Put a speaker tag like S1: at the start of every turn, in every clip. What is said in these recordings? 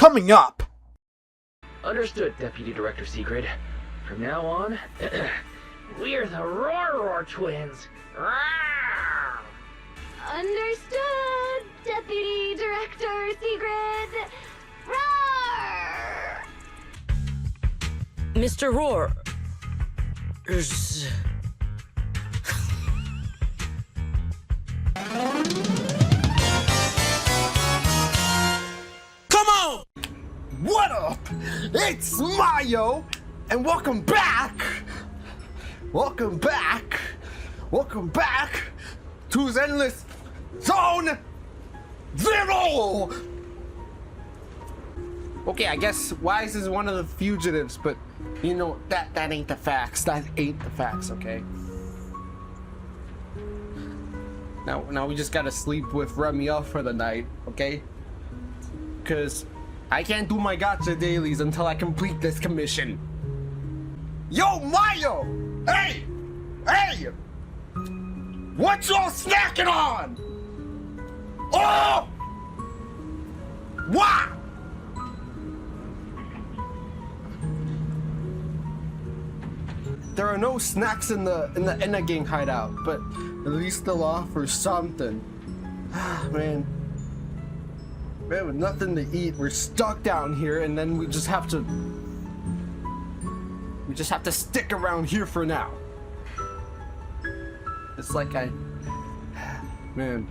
S1: coming up.
S2: Understood, Deputy Director Sigrid. From now on, we're the Roar Twins. Rawr!
S3: Understood, Deputy Director Sigrid. Roar!
S4: Mr. Roar.
S1: Come on! What up? It's Mayo, and welcome back to Zenless Zone 0! Okay, I guess Wise is one of the fugitives, but you know, that ain't the facts. That ain't the facts, okay? Now we just gotta sleep with Remielle for the night, okay? Cause I can't do my gacha dailies until I complete this commission. Yo, Mayo! Hey! What y'all snacking on? Oh! What? There are no snacks in the gang hideout, but at least they'll offer something. Man, with nothing to eat, we're stuck down here, and then we just have to stick around here for now. It's like man,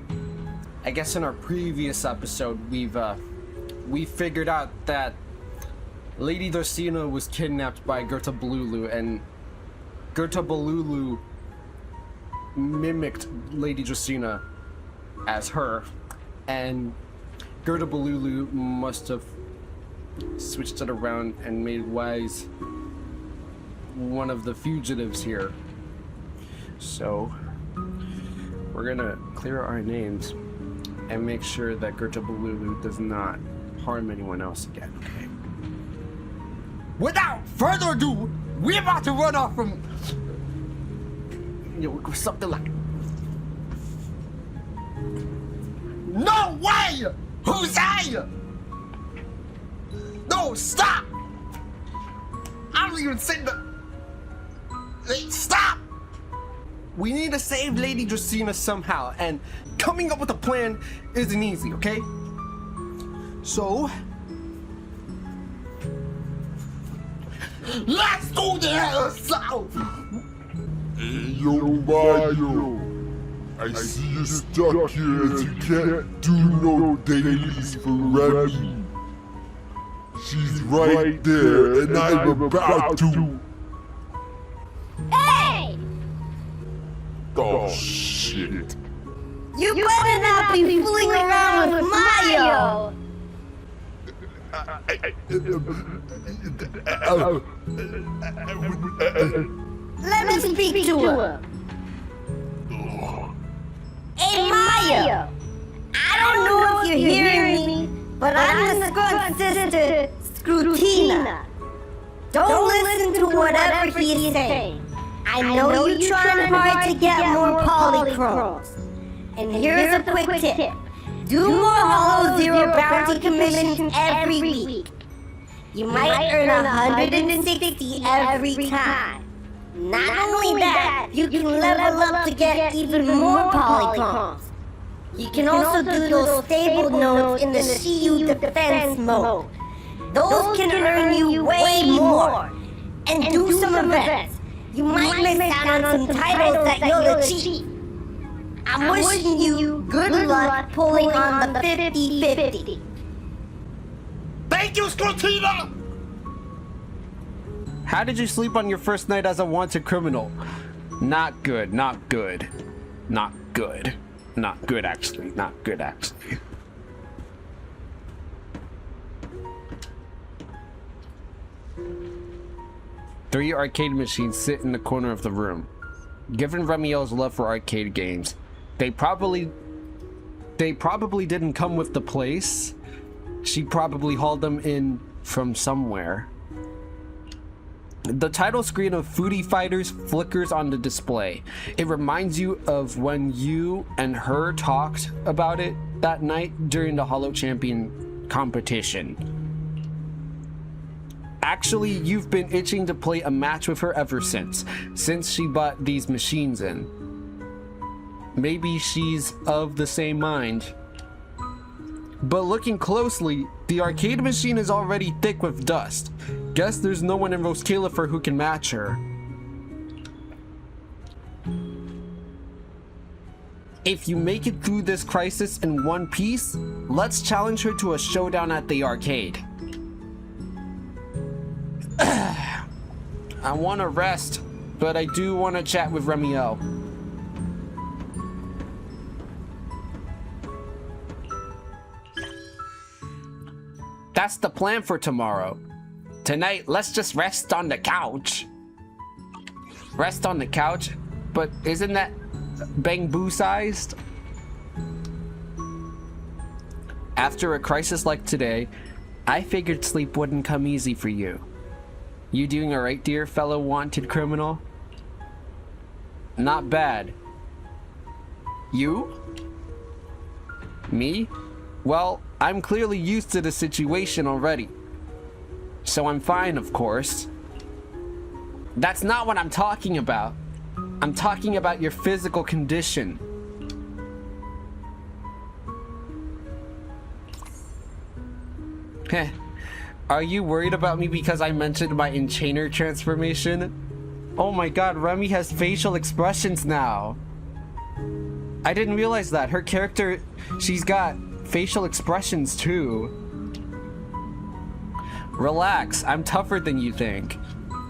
S1: I guess in our previous episode we figured out that Lady Dracena was kidnapped by Gerta Balulu, and Gerta Balulu mimicked Lady Dracena as her, and Gerta Balulu must have switched it around and made Wise one of the fugitives here. So we're gonna clear our names and make sure that Gerta Balulu does not harm anyone else again, okay? Without further ado, we're about to run off from, you know, something like, no way! Jose! No, stop! I don't even say the... Stop! We need to save Lady Dracena somehow, and coming up with a plan isn't easy, okay? So... let's do this!
S5: Hey, yo, Mayo. I see you stuck here as you can't do no dailies for Remy. She's right there, and I'm about to...
S3: Hey!
S5: Oh, shit.
S3: You better not be fooling around with Mayo! Let me speak to him. Hey, Mayo! I don't know if you're hearing me, but I'm the Scrunt's sister, Scrutina. Don't listen to whatever he's saying. I know you're trying hard to get more polychromes. And here's a quick tip. Do more Hollow Zero bounty commissions every week. You might earn 160 every time. Not only that, you can level up to get even more polychromes. You can also do those stable nodes in the CU defense mode. Those can earn you way more. And do some events. You might miss out on some titles that you'll achieve. I'm wishing you good luck pulling on the 50-50.
S1: Thank you, Scrutina! How did you sleep on your first night as a wanted criminal? Not good, not good. Not good. Not good, actually. Not good, actually. Three arcade machines sit in the corner of the room. Given Remielle's love for arcade games, they probably didn't come with the place. She probably hauled them in from somewhere. The title screen of Foodie Fighters flickers on the display. It reminds you of when you and her talked about it that night during the Hollow Champion competition. Actually, you've been itching to play a match with her ever since she bought these machines in. Maybe she's of the same mind. But looking closely, the arcade machine is already thick with dust. Guess there's no one in Roswick who can match her. If you make it through this crisis in one piece, let's challenge her to a showdown at the arcade. I want to rest, but I do want to chat with Remielle. That's the plan for tomorrow. Tonight, let's just rest on the couch. Rest on the couch? But isn't that bamboo-sized? After a crisis like today, I figured sleep wouldn't come easy for you. You doing alright, dear fellow wanted criminal? Not bad. You? Me? Well, I'm clearly used to the situation already. So I'm fine, of course. That's not what I'm talking about. I'm talking about your physical condition. Heh. Are you worried about me because I mentioned my enchainer transformation? Oh my god, Remy has facial expressions now. I didn't realize that. Her character, she's got facial expressions too. Relax, I'm tougher than you think.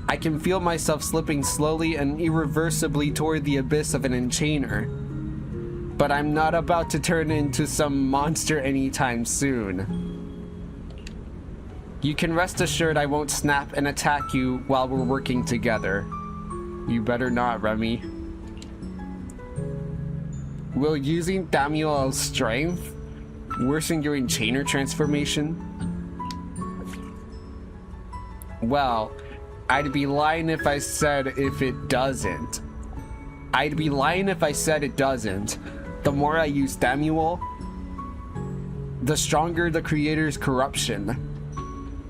S1: I can feel myself slipping slowly and irreversibly toward the abyss of an enchainer. But I'm not about to turn into some monster anytime soon. You can rest assured I won't snap and attack you while we're working together. You better not, Remy. Will using Samuel's strength worsen your enchainer transformation? Well, I'd be lying if I said it doesn't. I'd be lying if I said it doesn't. The more I use Samuel, the stronger the creator's corruption.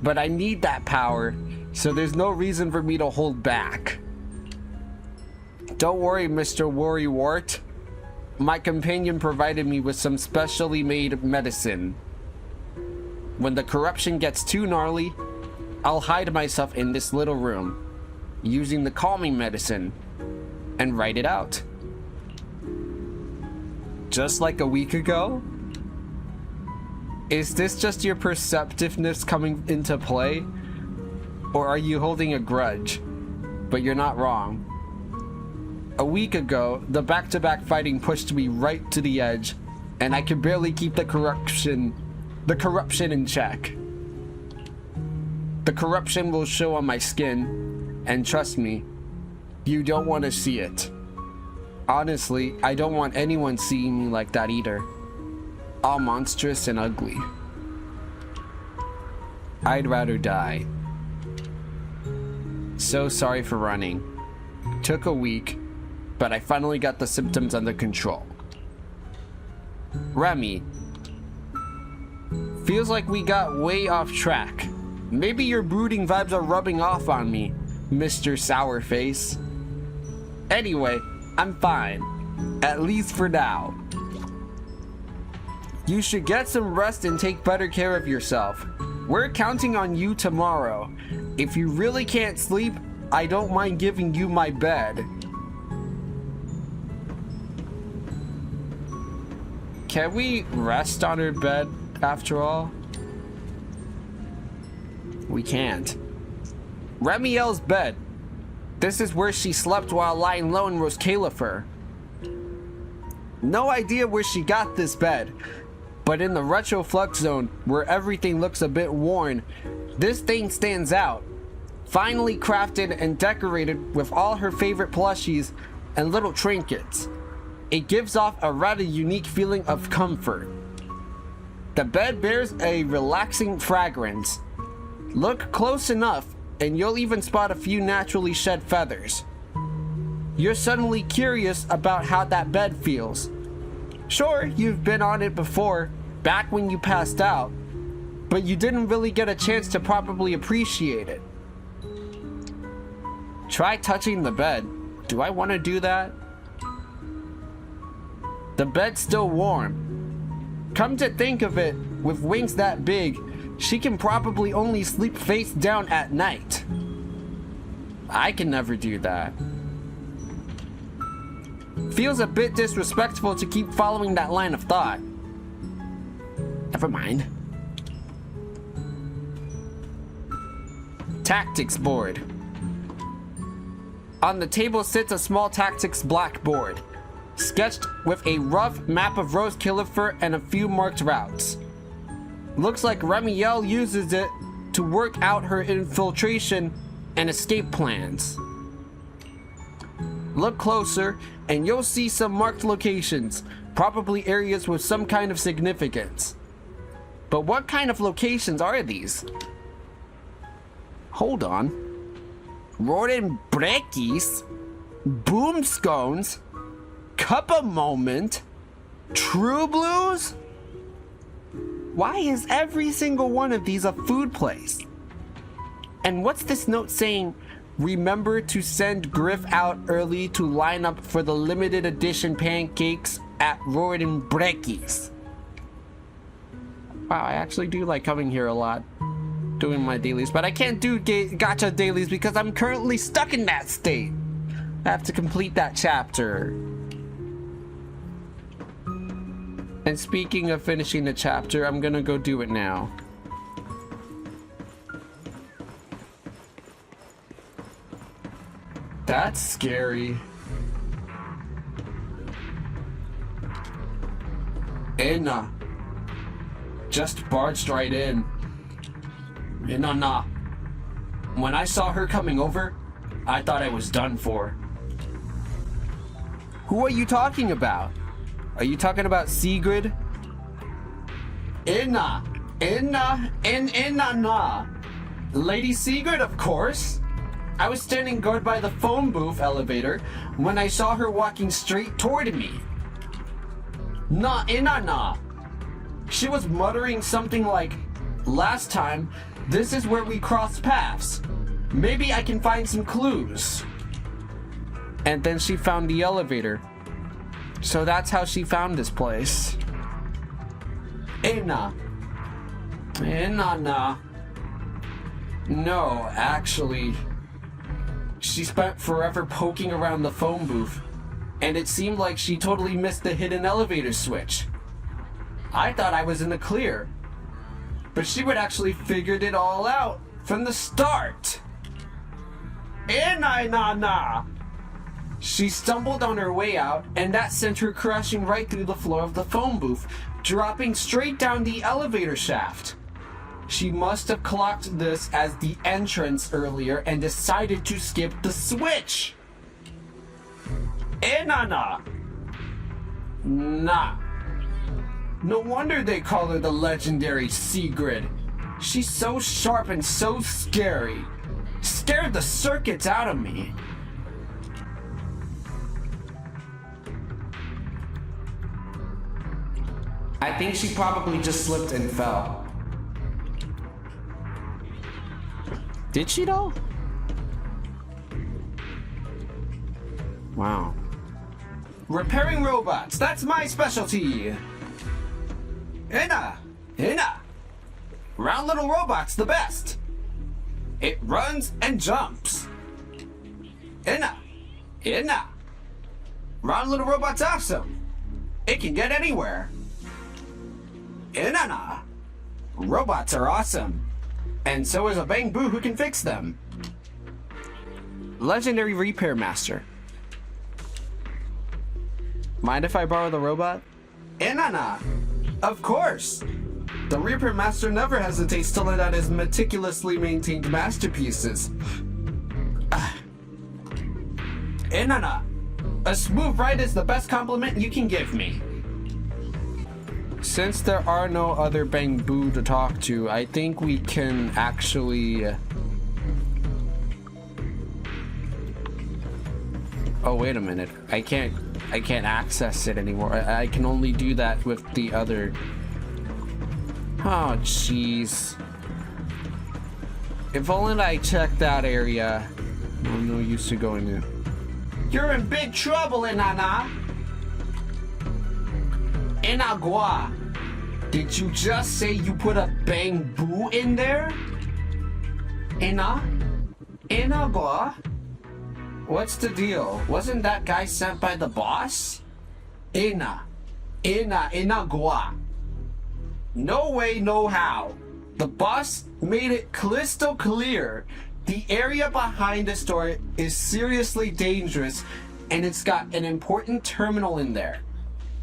S1: But I need that power, so there's no reason for me to hold back. Don't worry, Mr. Worrywart. My companion provided me with some specially made medicine. When the corruption gets too gnarly, I'll hide myself in this little room, using the calming medicine, and write it out. Just like a week ago? Is this just your perceptiveness coming into play? Or are you holding a grudge? But you're not wrong. A week ago, the back-to-back fighting pushed me right to the edge, and I could barely keep the corruption in check. The corruption will show on my skin, and trust me, you don't want to see it. Honestly, I don't want anyone seeing me like that either. All monstrous and ugly. I'd rather die. So sorry for running. Took a week, but I finally got the symptoms under control. Remy. Feels like we got way off track. Maybe your brooding vibes are rubbing off on me, Mr. Sourface. Anyway, I'm fine. At least for now. You should get some rest and take better care of yourself. We're counting on you tomorrow. If you really can't sleep, I don't mind giving you my bed. Can we rest on her bed after all? We can't. Remielle's bed. This is where she slept while lying low in Roswick. No idea where she got this bed. But in the retro flux zone, where everything looks a bit worn, this thing stands out. Finely crafted and decorated with all her favorite plushies and little trinkets. It gives off a rather unique feeling of comfort. The bed bears a relaxing fragrance. Look close enough, and you'll even spot a few naturally shed feathers. You're suddenly curious about how that bed feels. Sure, you've been on it before, back when you passed out, but you didn't really get a chance to properly appreciate it. Try touching the bed. Do I want to do that? The bed's still warm. Come to think of it, with wings that big, she can probably only sleep face down at night. I can never do that. Feels a bit disrespectful to keep following that line of thought. Never mind. Tactics board. On the table sits a small tactics blackboard, sketched with a rough map of Rose Kilifer and a few marked routes. Looks like Remielle uses it to work out her infiltration and escape plans. Look closer and you'll see some marked locations, probably areas with some kind of significance. But what kind of locations are these? Hold on. Rotten Brekkies, Boom Scones, Cup of Moment, True Blues? Why is every single one of these a food place? And what's this note saying? Remember to send Griff out early to line up for the limited edition pancakes at Rotten Brekkies. Wow, I actually do like coming here a lot, doing my dailies, but I can't do gacha dailies because I'm currently stuck in that state. I have to complete that chapter. And speaking of finishing the chapter, I'm gonna go do it now. That's scary. Anna just barged right in. Nah. When I saw her coming over, I thought I was done for. Who are you talking about? Are you talking about Sigrid? Nah. Lady Sigrid, of course. I was standing guard by the phone booth elevator when I saw her walking straight toward me. Nah. She was muttering something like, "Last time, this is where we crossed paths. Maybe I can find some clues." And then she found the elevator. So that's how she found this place. Nah. No, actually, she spent forever poking around the phone booth, and it seemed like she totally missed the hidden elevator switch. I thought I was in the clear, but she would actually figured it all out from the start. Nah. She stumbled on her way out, and that sent her crashing right through the floor of the phone booth, dropping straight down the elevator shaft. She must have clocked this as the entrance earlier and decided to skip the switch. Nah. No wonder they call her the legendary Sigrid. She's so sharp and so scary. Scared the circuits out of me. I think she probably just slipped and fell. Did she though? Wow. Repairing robots, that's my specialty. Anna. Round little robot's the best. It runs and jumps. Anna. Round little robot's awesome. It can get anywhere. Anna. Robots are awesome. And so is a Bang Boo who can fix them. Legendary Repair Master. Mind if I borrow the robot? Anna. Of course. The Reaper Master never hesitates to let out his meticulously maintained masterpieces. Inanna, a smooth ride is the best compliment you can give me. Since there are no other Bang Boo to talk to, I think we can actually... Oh, wait a minute. I can't access it anymore. I can only do that with the other... Oh, jeez. If only I checked that area No use to going in. You're in big trouble, Enana. Enagua. Did you just say you put a bamboo in there? Enagua? What's the deal? Wasn't that guy sent by the boss? Enagua. No way, no how. The boss made it crystal clear. The area behind the store is seriously dangerous, and it's got an important terminal in there.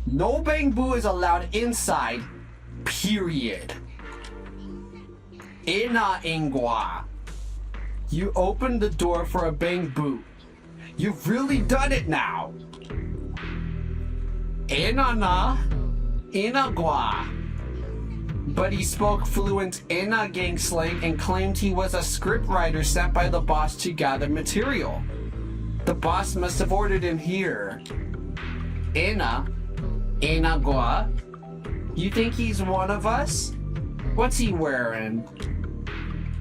S1: No bamboo is allowed inside, period. Ingwa. You opened the door for a bamboo. You've really done it now. Inagwa. But he spoke fluent Ina gang slang and claimed he was a scriptwriter sent by the boss to gather material. The boss must have ordered him here. Inagwa? You think he's one of us? What's he wearing?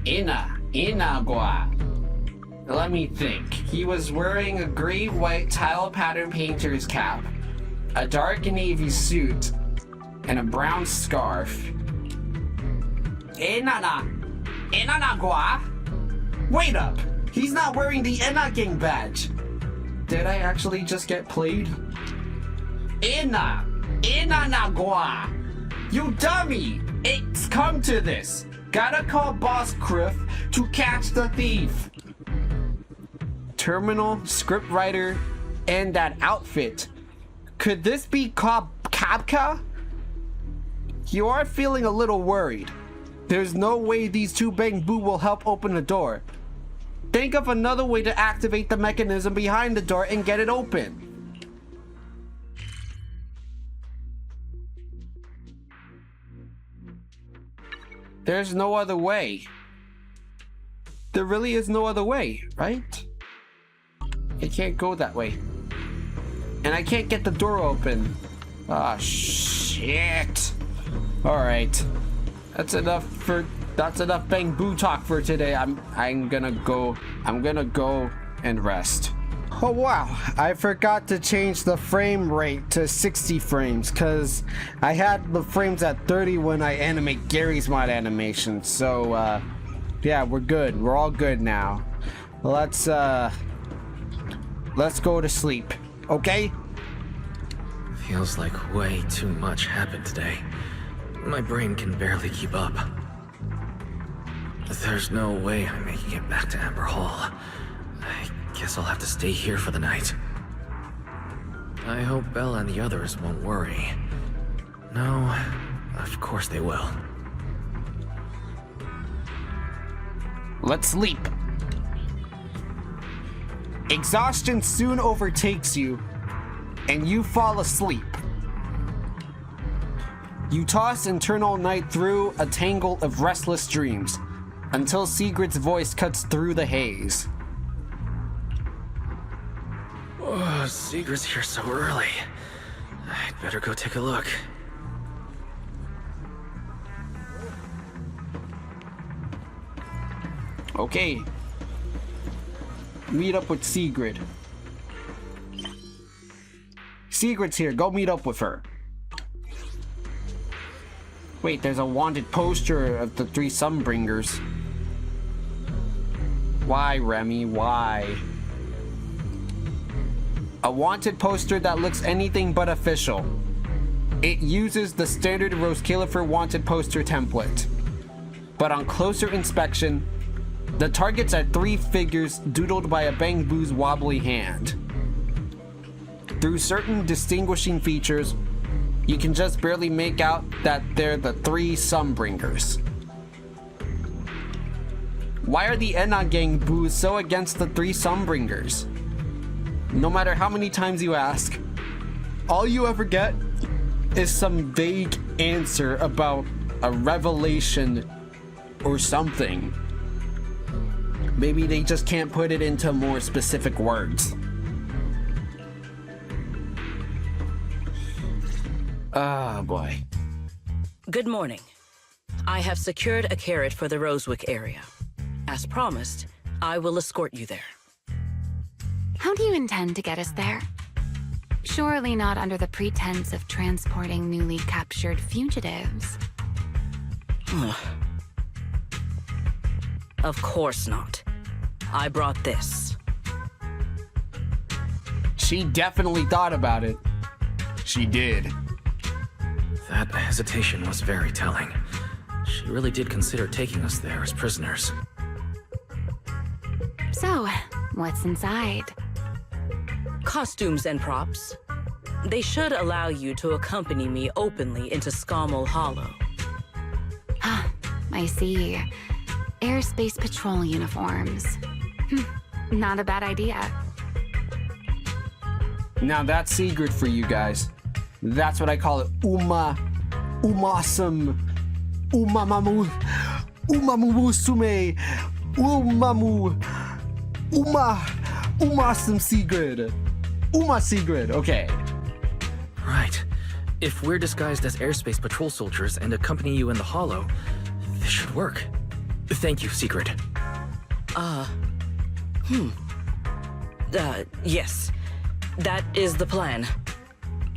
S1: Inagwa. Let me think. He was wearing a gray-white tile pattern painter's cap, a dark navy suit, and a brown scarf. Enagwa? Wait up! He's not wearing the Ena Gang badge! Did I actually just get played? Enagwa! You dummy! It's come to this! Gotta call Boss Criff to catch the thief! Terminal, scriptwriter, and that outfit. Could this be Kabka? You are feeling a little worried. There's no way these two bamboo will help open the door. Think of another way to activate the mechanism behind the door and get it open. There's no other way. There really is no other way, right? I can't go that way. And I can't get the door open. Ah, shit. Alright. That's enough bamboo talk for today. I'm gonna go and rest. Oh wow, I forgot to change the frame rate to 60 frames because I had the frames at 30 when I animate Gary's mod animation. So yeah, we're good. We're all good now. Let's go to sleep. Okay?
S2: Feels like way too much happened today. My brain can barely keep up. There's no way I'm making it back to Amber Hall. I guess I'll have to stay here for the night. I hope Bella and the others won't worry. No, of course they will.
S1: Let's sleep. Exhaustion soon overtakes you, and you fall asleep. You toss and turn all night through a tangle of restless dreams, until Sigrid's voice cuts through the haze.
S2: Oh, Sigrid's here so early. I'd better go take a look.
S1: Okay. Meet up with Sigrid. Sigrid's here. Go meet up with her. Wait, there's a wanted poster of the three Sunbringers. Why, Remy? Why? A wanted poster that looks anything but official. It uses the standard Roswick wanted poster template. But on closer inspection, the targets are three figures doodled by a bamboo's wobbly hand. Through certain distinguishing features, you can just barely make out that they're the three Sunbringers. Why are the Ena Gang boos so against the three Sunbringers? No matter how many times you ask, all you ever get is some vague answer about a revelation or something. Maybe they just can't put it into more specific words. Oh boy.
S4: Good morning. I have secured a carrot for the Roswick area. As promised, I will escort you there.
S6: How do you intend to get us there? Surely not under the pretense of transporting newly captured fugitives.
S4: Of course not. I brought this.
S1: She definitely thought about it. She did.
S2: That hesitation was very telling. She really did consider taking us there as prisoners.
S6: So, what's inside?
S4: Costumes and props. They should allow you to accompany me openly into Scamall Hollow.
S6: I see. Airspace patrol uniforms. Not a bad idea.
S1: Now that's Sigrid for you guys. That's what I call it. Umasum. Umamamu. Umamusume. Umasum Sigrid. Sigrid, okay.
S2: Right. If we're disguised as airspace patrol soldiers and accompany you in the hollow, this should work. Thank you, Sigrid.
S4: Yes. That is the plan.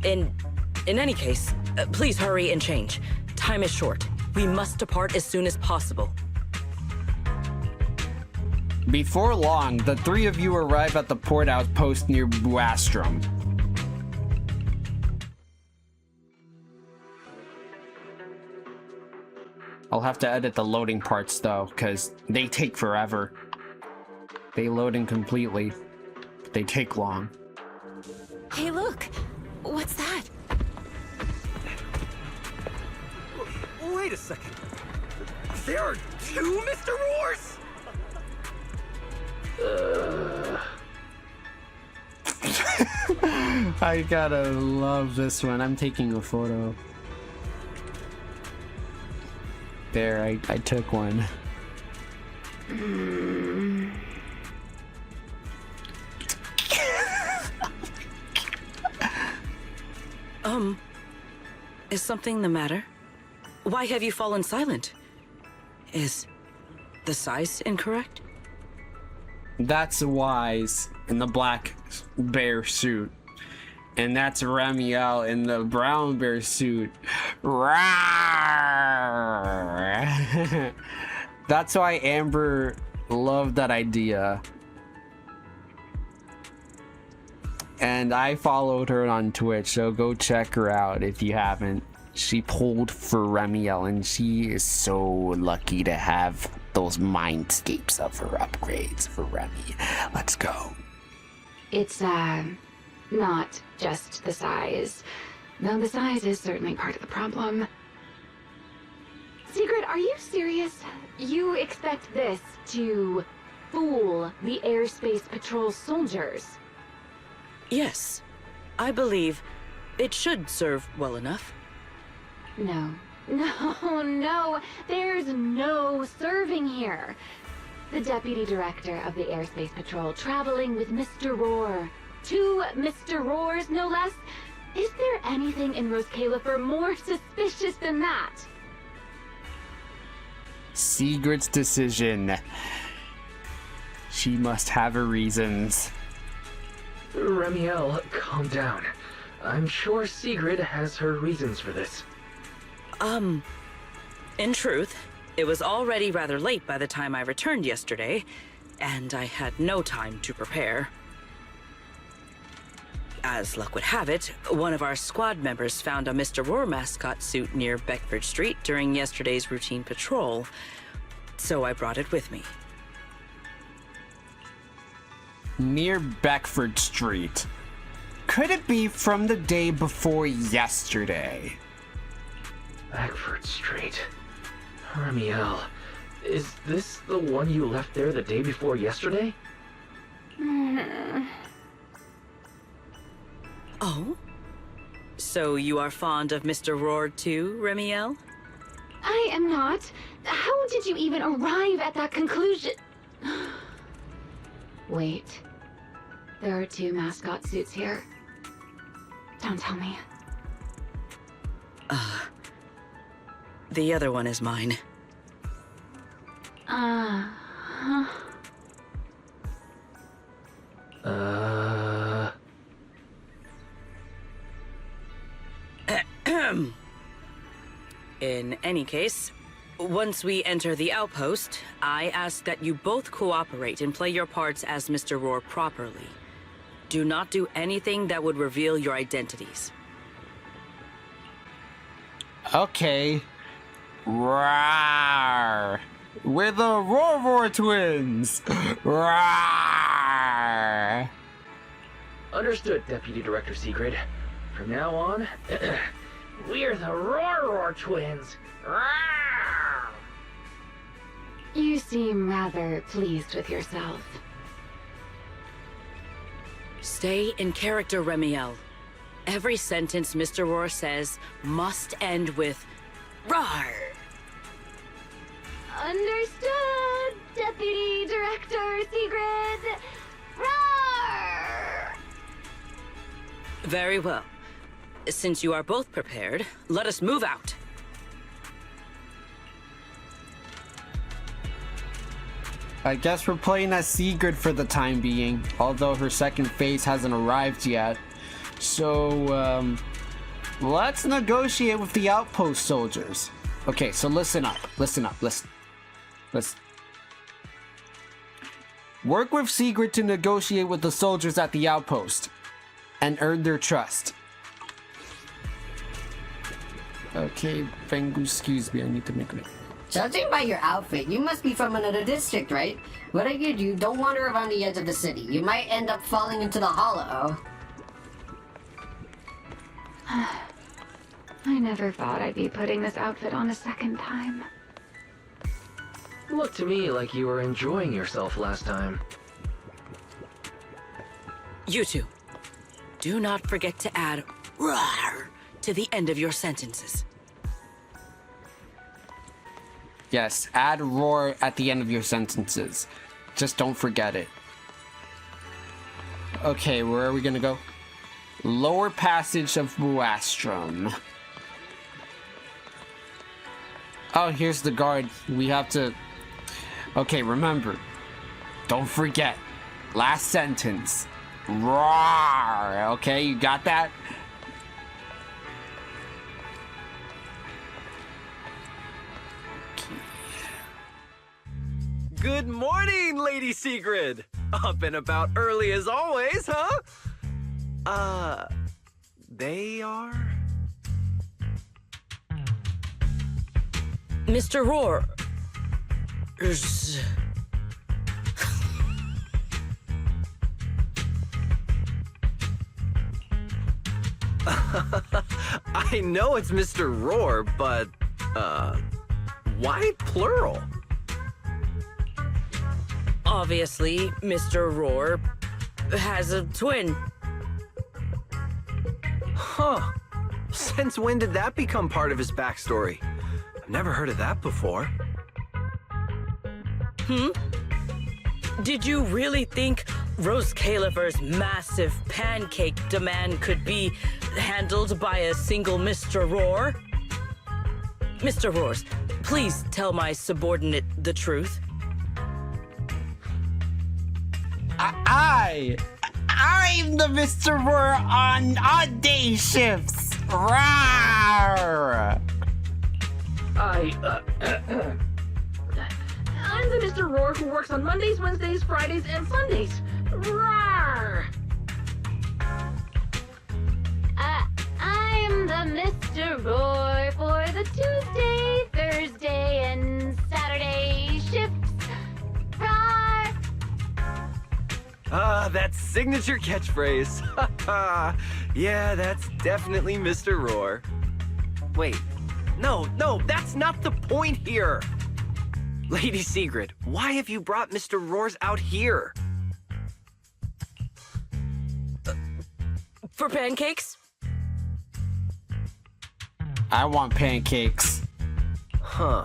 S4: In any case, please hurry and change. Time is short. We must depart as soon as possible.
S1: Before long, the three of you arrive at the port outpost near Buastrom. I'll have to edit the loading parts though, because they take forever. They load incompletely. They take long.
S6: Hey, look! What's that?
S2: Wait a second. There are two Mr. Roars?
S1: I gotta love this one. I'm taking a photo. There, I took one.
S4: Is something the matter? Why have you fallen silent? Is the size incorrect?
S1: That's Wise in the black bear suit. And that's Remielle in the brown bear suit. Rawr! That's why Amber loved that idea. And I followed her on Twitch, so go check her out if you haven't. She pulled for Remielle, and she is so lucky to have those mindscapes of her upgrades for Remy. Let's go.
S6: It's, not just the size. Though the size is certainly part of the problem. Sigrid, are you serious? You expect this to fool the airspace patrol soldiers?
S4: Yes. I believe it should serve well enough.
S6: No. No, there's no serving here. The deputy director of the airspace patrol traveling with Mr. Roar. 2 Mr. Roars, no less. Is there anything in Roscalifer more suspicious than that?
S1: Sigrid's decision. She must have her reasons.
S2: Remielle, calm down. I'm sure Sigrid has her reasons for this.
S4: In truth, it was already rather late by the time I returned yesterday, and I had no time to prepare. As luck would have it, one of our squad members found a Mr. Roar mascot suit near Beckford Street during yesterday's routine patrol, so I brought it with me.
S1: Near Beckford Street. Could it be from the day before yesterday?
S2: Beckford Street. Remielle, is this the one you left there the day before yesterday?
S4: Oh? So you are fond of Mr. Roar too, Remielle?
S6: I am not. How did you even arrive at that conclusion? Wait. There are 2 mascot suits here. Don't tell me.
S4: The other one is mine.
S6: Huh.
S4: In any case, once we enter the outpost, I ask that you both cooperate and play your parts as Mr. Roar properly. Do not do anything that would reveal your identities.
S1: Okay. Rawr. We're the Roar twins. Rawr.
S2: Understood, Deputy Director Sigrid. From now on, we're the Roar twins.
S6: You seem rather pleased with yourself.
S4: Stay in character, Remielle. Every sentence Mr. Roar says must end with "Rawr."
S6: Understood, Deputy Director Sigrid. Roar!
S4: Very well. Since you are both prepared, let us move out.
S1: I guess we're playing as Sigrid for the time being, although her second phase hasn't arrived yet. So, let's negotiate with the outpost soldiers. Okay, so listen up. Listen. Work with Sigrid to negotiate with the soldiers at the outpost and earn their trust. Okay, Bengu, excuse me, I need to make a...
S3: Judging by your outfit, you must be from another district, right? Whatever you do, don't wander around the edge of the city. You might end up falling into the hollow.
S6: I never thought I'd be putting this outfit on a second time.
S2: Looked to me like you were enjoying yourself last time.
S4: You two, do not forget to add "rawr" to the end of your sentences.
S1: Yes, add roar at the end of your sentences. Just don't forget it. Okay, where are we gonna go? Lower passage of Muastrum. Oh, here's the guard. We have to... Okay, remember. Don't forget. Last sentence. Roar. Okay, you got that?
S7: Good morning, Lady Sigrid! Up and about early as always, huh? They are?
S4: Mr. Roar.
S7: I know it's Mr. Roar, but, why plural?
S4: Obviously, Mr. Roar has a twin.
S7: Huh. Since when did that become part of his backstory? I've never heard of that before.
S4: Did you really think Rose Califer's massive pancake demand could be handled by a single Mr. Roar? Mr. Roars, please tell my subordinate the truth.
S1: I'm the Mr. Roar on odd day shifts. Rawr.
S8: I'm the Mr. Roar who works on Mondays, Wednesdays, Fridays, and Sundays. Rawr!
S6: I'm the Mr. Roar for the Tuesday, Thursday, and Saturday shifts. Rawr!
S7: That signature catchphrase. Yeah, that's definitely Mr. Roar. Wait, no, that's not the point here. Lady Sigrid, why have you brought Mr. Roars out here?
S4: For pancakes?
S1: I want pancakes.
S7: Huh.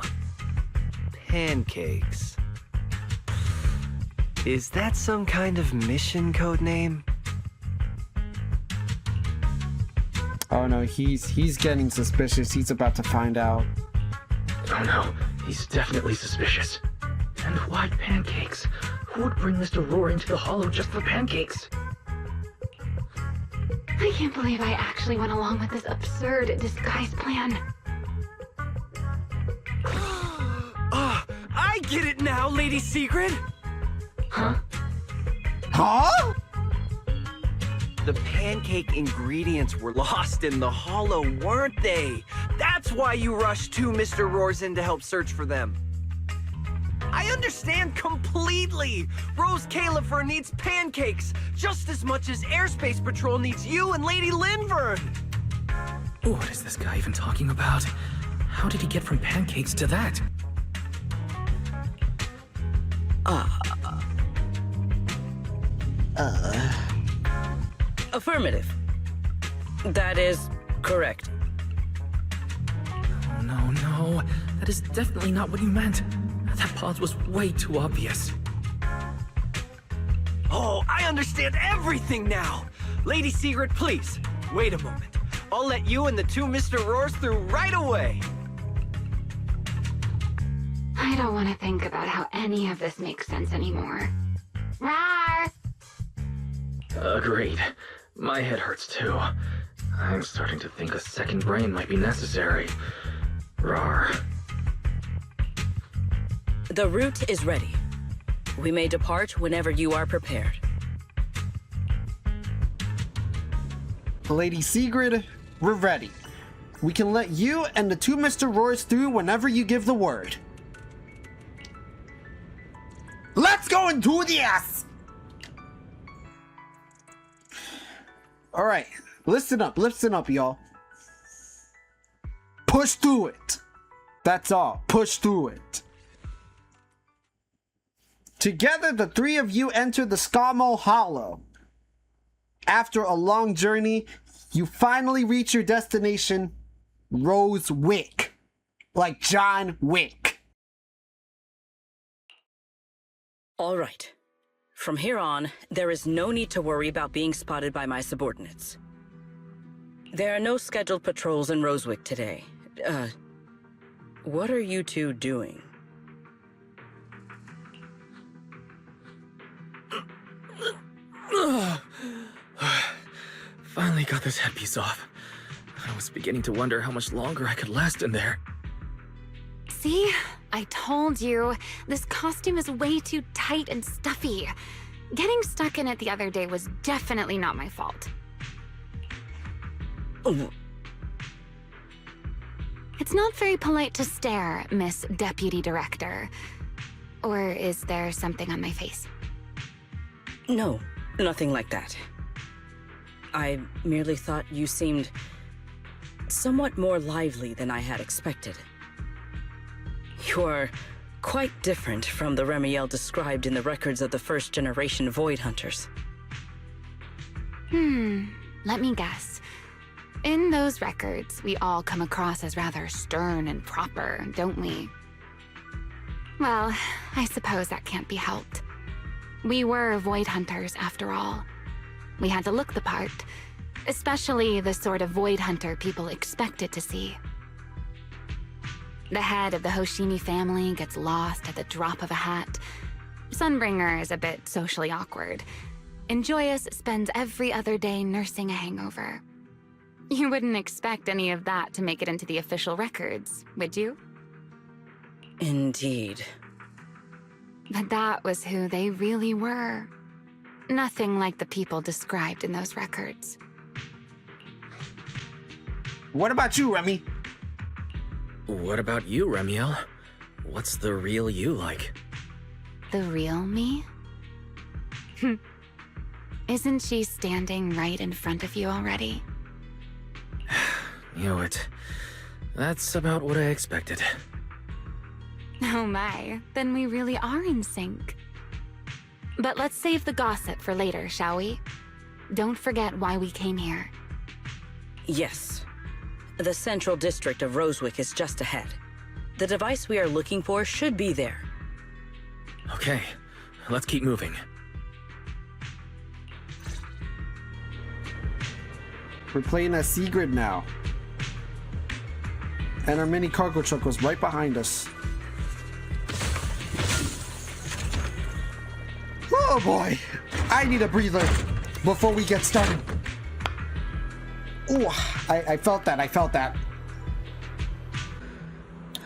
S7: Pancakes. Is that some kind of mission code name?
S1: Oh no, he's getting suspicious. He's about to find out.
S2: Oh no, he's definitely suspicious. And why pancakes? Who would bring Mr. Roar into the hollow just for pancakes?
S6: I can't believe I actually went along with this absurd disguise plan.
S7: get it now, Lady Sigrid?
S6: Huh?
S1: Huh?
S7: The pancake ingredients were lost in the hollow, weren't they? That's why you rushed 2 Mr. Roars in to help search for them. I understand completely. Rose Califer needs pancakes just as much as Airspace Patrol needs you and Lady Linvern.
S2: What is this guy even talking about? How did he get from pancakes to that?
S4: Affirmative. That is correct.
S2: Oh, no. That is definitely not what he meant. That pause was way too obvious.
S7: Oh, I understand everything now. Lady Sigrid, please, wait a moment. I'll let you and the 2 Mr. Roars through right away.
S6: I don't want to think about how any of this makes sense anymore. Rar!
S2: Agreed. My head hurts too. I'm starting to think a second brain might be necessary. Rar.
S4: The route is ready. We may depart whenever you are prepared.
S1: Lady Sigrid, we're ready. We can let you and the 2 Mr. Roars through whenever you give the word. Let's go and do this! Alright, listen up, y'all. Push through it. That's all, push through it. Together, the 3 of you enter the Scamall Hollow. After a long journey, you finally reach your destination, Roswick. Like John Wick.
S4: All right. From here on, there is no need to worry about being spotted by my subordinates. There are no scheduled patrols in Roswick today. What are you 2 doing?
S2: Finally got this headpiece off. I was beginning to wonder how much longer I could last in there.
S6: See? I told you. This costume is way too tight and stuffy. Getting stuck in it the other day was definitely not my fault.
S4: Oh,
S6: It's not very polite to stare, Miss Deputy Director. Or is there something on my face?
S4: no, nothing like that. I merely thought you seemed somewhat more lively than I had expected. You are quite different from the Remielle described in the records of the first-generation Void Hunters.
S6: Let me guess. In those records, we all come across as rather stern and proper, don't we? Well, I suppose that can't be helped. We were Void Hunters, after all. We had to look the part, especially the sort of Void Hunter people expected to see. The head of the Hoshimi family gets lost at the drop of a hat. Sunbringer is a bit socially awkward. And Joyous spends every other day nursing a hangover. You wouldn't expect any of that to make it into the official records, would you?
S4: Indeed.
S6: But that was who they really were. Nothing like the people described in those records.
S1: What about you, Remy?
S2: What about you, Remielle? What's the real you like?
S6: The real me? Isn't she standing right in front of you already?
S2: Knew it. That's about what I expected.
S6: Oh my, then we really are in sync. But let's save the gossip for later, shall we? Don't forget why we came here.
S4: Yes. The central district of Roswick is just ahead. The device we are looking for should be there.
S2: Okay, let's keep moving.
S1: We're playing as Sigrid now. And our mini cargo truck was right behind us. Oh boy! I need a breather before we get started. Ooh, I felt that, I felt that.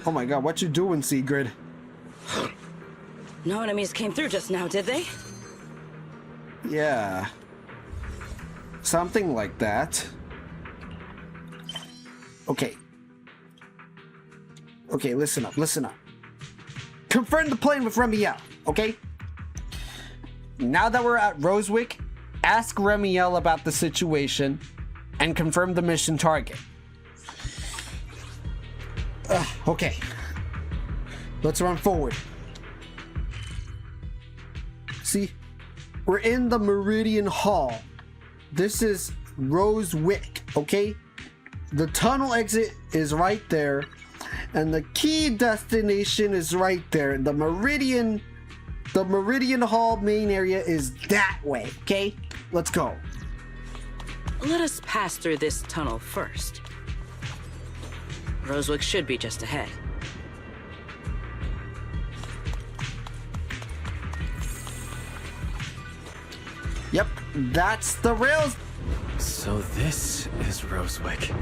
S1: Oh my god, what you doing, Sigrid?
S4: No enemies came through just now, did they?
S1: Yeah. Something like that. Okay. Okay, listen up, listen up. Confirm the plan with Remielle, okay? Now that we're at Roswick, ask Remielle about the situation and confirm the mission target. Okay. Let's run forward. See? We're in the Meridian Hall. This is Roswick, okay? The tunnel exit is right there, and the key destination is right there. The Meridian Hall main area is that way, okay? Let's go.
S4: Let us pass through this tunnel first. Roswick should be just ahead.
S1: Yep, that's the rails.
S2: So this is Roswick.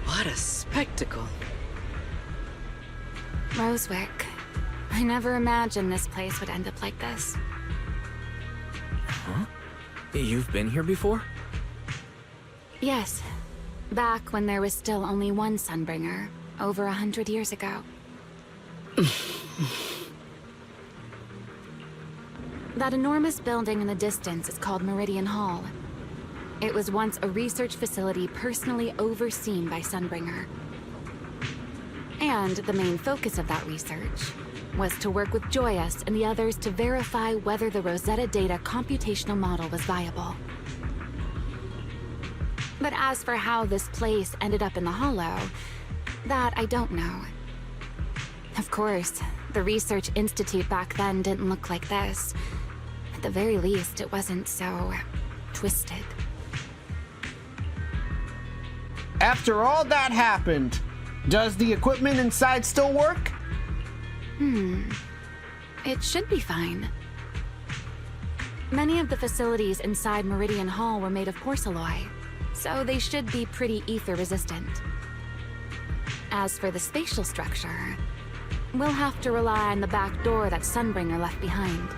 S4: What a spectacle.
S6: Roswick. I never imagined this place would end up like this.
S2: Huh? You've been here before?
S6: Yes. Back when there was still only one Sunbringer, over 100 years ago. That enormous building in the distance is called Meridian Hall. It was once a research facility personally overseen by Sunbringer. And the main focus of that research was to work with Joyous and the others to verify whether the Rosetta Data computational model was viable. But as for how this place ended up in the Hollow, that I don't know. Of course, the Research Institute back then didn't look like this. At the very least, it wasn't so twisted.
S1: After all that happened, does the equipment inside still work?
S6: It should be fine. Many of the facilities inside Meridian Hall were made of porcelain, so they should be pretty ether resistant. As for the spatial structure, we'll have to rely on the back door that Sunbringer left behind.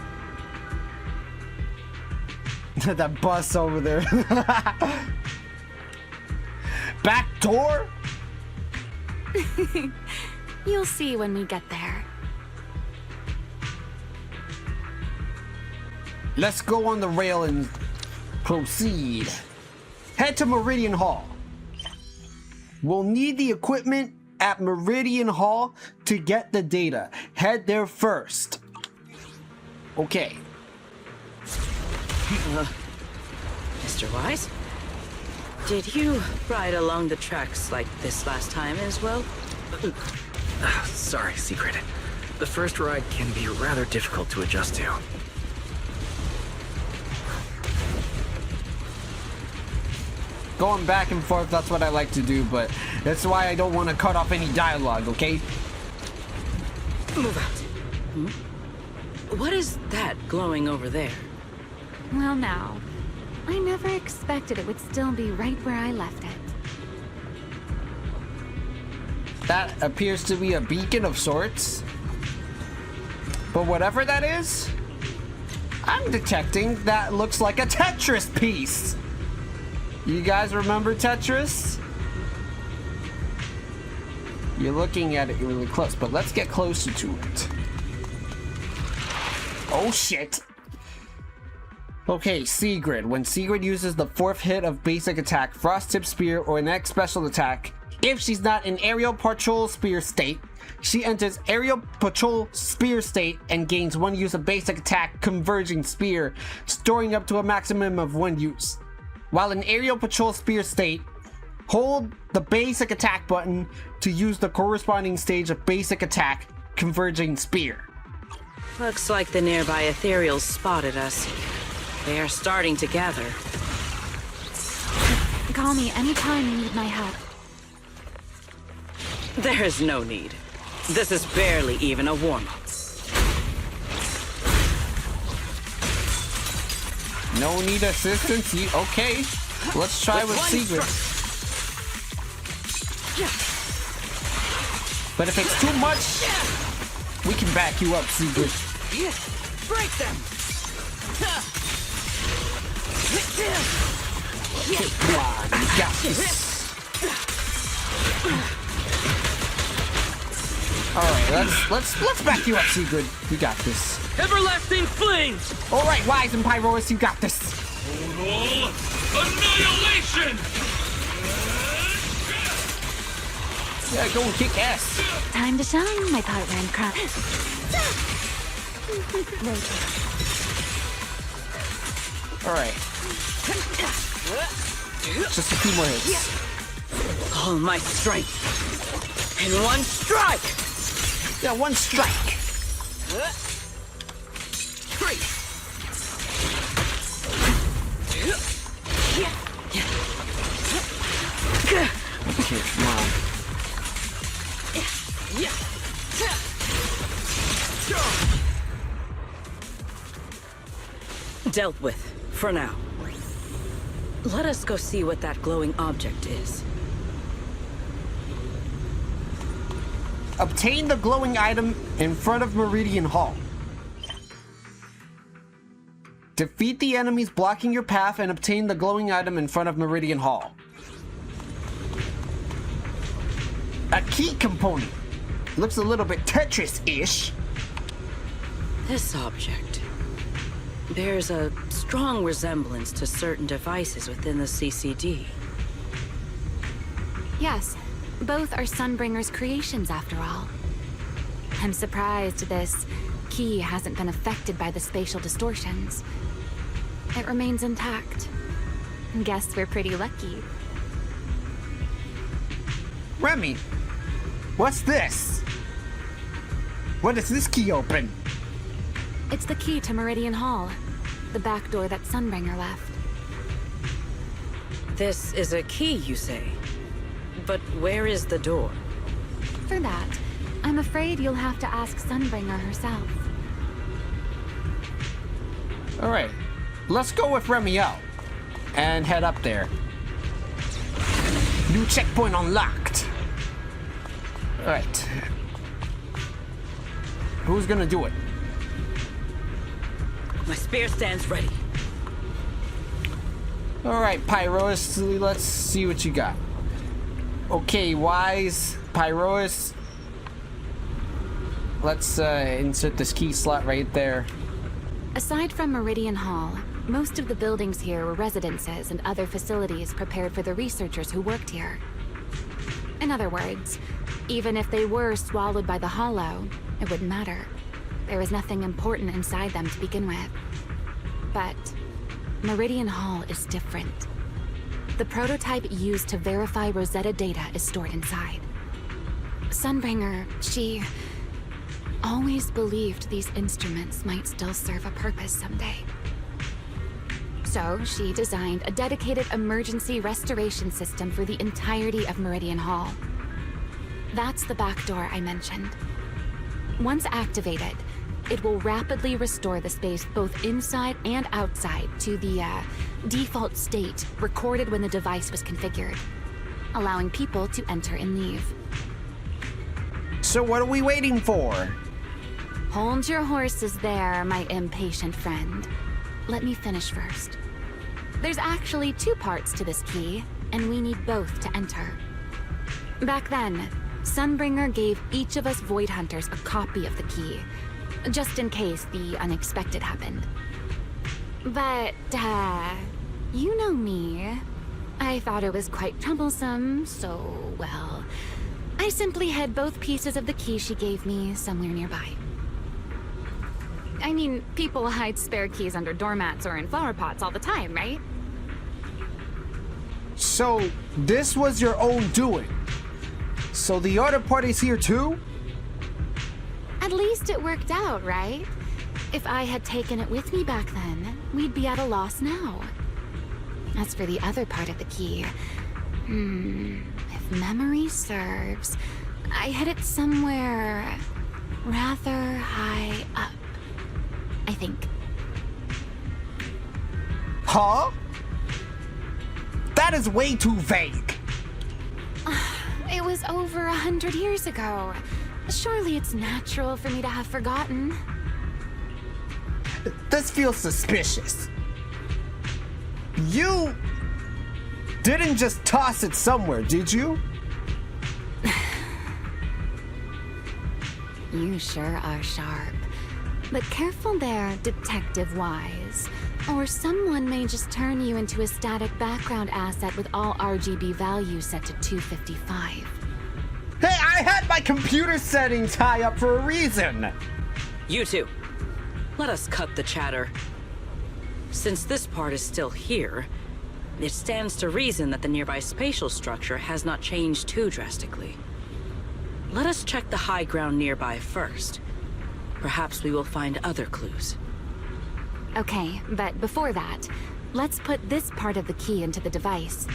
S1: That bus over there. Back door?
S6: You'll see when we get there.
S1: Let's go on the rail and proceed. Head to Meridian Hall. We'll need the equipment at Meridian Hall to get the data. Head there first. Okay.
S4: Mr. Wise? Did you ride along the tracks like this last time as well?
S2: Sorry, Sigrid. The first ride can be rather difficult to adjust to.
S1: Going back and forth, that's what I like to do, but that's why I don't want to cut off any dialogue, okay?
S4: Move out. What is that glowing over there?
S6: Well now, I never expected it would still be right where I left it.
S1: That appears to be a beacon of sorts. But whatever that is, I'm detecting that looks like a Tetris piece. You guys remember Tetris? You're looking at it really close, but let's get closer to it. Oh shit. Okay, Sigrid. When Sigrid uses the 4th hit of basic attack, Frost Tip Spear, or next special attack, if she's not in Aerial Patrol Spear state, she enters Aerial Patrol Spear state and gains 1 use of basic attack Converging Spear, storing up to a maximum of 1 use. While in Aerial Patrol Spear state, hold the basic attack button to use the corresponding stage of basic attack Converging Spear.
S4: Looks like the nearby ethereals spotted us. They are starting to gather.
S6: Call me anytime you need my help.
S4: There is no need. This is barely even a warm-up.
S1: No need assistance? Okay. Let's try with Sigrid. But if it's too much, We can back you up, Sigrid.
S4: Break them!
S1: Okay, come on, you got this. Alright, let's back you up, Sigrid. You got this.
S4: Everlasting flames!
S1: Alright, Wise and Pyrois, you got this.
S9: Total annihilation!
S1: Yeah, go and kick ass.
S6: Time to shine, my partner in crime.
S1: Alright. Just a few more hits.
S4: All my strength in one strike!
S1: Yeah, one strike. Okay, come on.
S4: Dealt with, for now. Let us go see what that glowing object is.
S1: Obtain the glowing item in front of Meridian Hall. Defeat the enemies blocking your path and obtain the glowing item in front of Meridian Hall. A key component. Looks a little bit Tetris-ish.
S4: This object bears a strong resemblance to certain devices within the CCD.
S6: Yes, both are Sunbringer's creations after all. I'm surprised this key hasn't been affected by the spatial distortions. It remains intact. Guess we're pretty lucky.
S1: Remy, what's this? What does this key open?
S6: It's the key to Meridian Hall, the back door that Sunbringer left.
S4: This is a key, you say? But where is the door?
S6: For that, I'm afraid you'll have to ask Sunbringer herself.
S1: Alright, let's go with Remielle and head up there. New checkpoint unlocked. Alright. Who's gonna do it?
S4: My spear stands ready.
S1: Alright, Pyrois, let's see what you got. Okay, Wise, Pyrois. Let's insert this key slot right there.
S6: Aside from Meridian Hall, most of the buildings here were residences and other facilities prepared for the researchers who worked here. In other words, even if they were swallowed by the Hollow, it wouldn't matter. There was nothing important inside them to begin with. But Meridian Hall is different. The prototype used to verify Rosetta data is stored inside. Sunbringer, she always believed these instruments might still serve a purpose someday. So she designed a dedicated emergency restoration system for the entirety of Meridian Hall. That's the back door I mentioned. Once activated, it will rapidly restore the space both inside and outside to the default state recorded when the device was configured, allowing people to enter and leave.
S1: So what are we waiting for?
S6: Hold your horses there, my impatient friend. Let me finish first. There's actually two parts to this key, and we need both to enter. Back then, Sunbringer gave each of us Void Hunters a copy of the key, just in case the unexpected happened. But, you know me. I thought it was quite troublesome, so, well, I simply hid both pieces of the key she gave me somewhere nearby. I mean, people hide spare keys under doormats or in flower pots all the time, right?
S1: So, this was your own doing? So the other party's here too?
S6: At least it worked out, right? If I had taken it with me back then, we'd be at a loss now. As for the other part of the key, if memory serves, I hid it somewhere rather high up, I think.
S1: Huh? That is way too vague.
S6: It was over 100 years ago. Surely it's natural for me to have forgotten.
S1: This feels suspicious. You didn't just toss it somewhere, did you?
S6: You sure are sharp. But careful there, Detective Wise. Or someone may just turn you into a static background asset with all RGB values set to 255.
S1: Hey, I had my computer settings high up for a reason!
S4: You two, let us cut the chatter. Since this part is still here, it stands to reason that the nearby spatial structure has not changed too drastically. Let us check the high ground nearby first. Perhaps we will find other clues.
S6: Okay, but before that, let's put this part of the key into the device.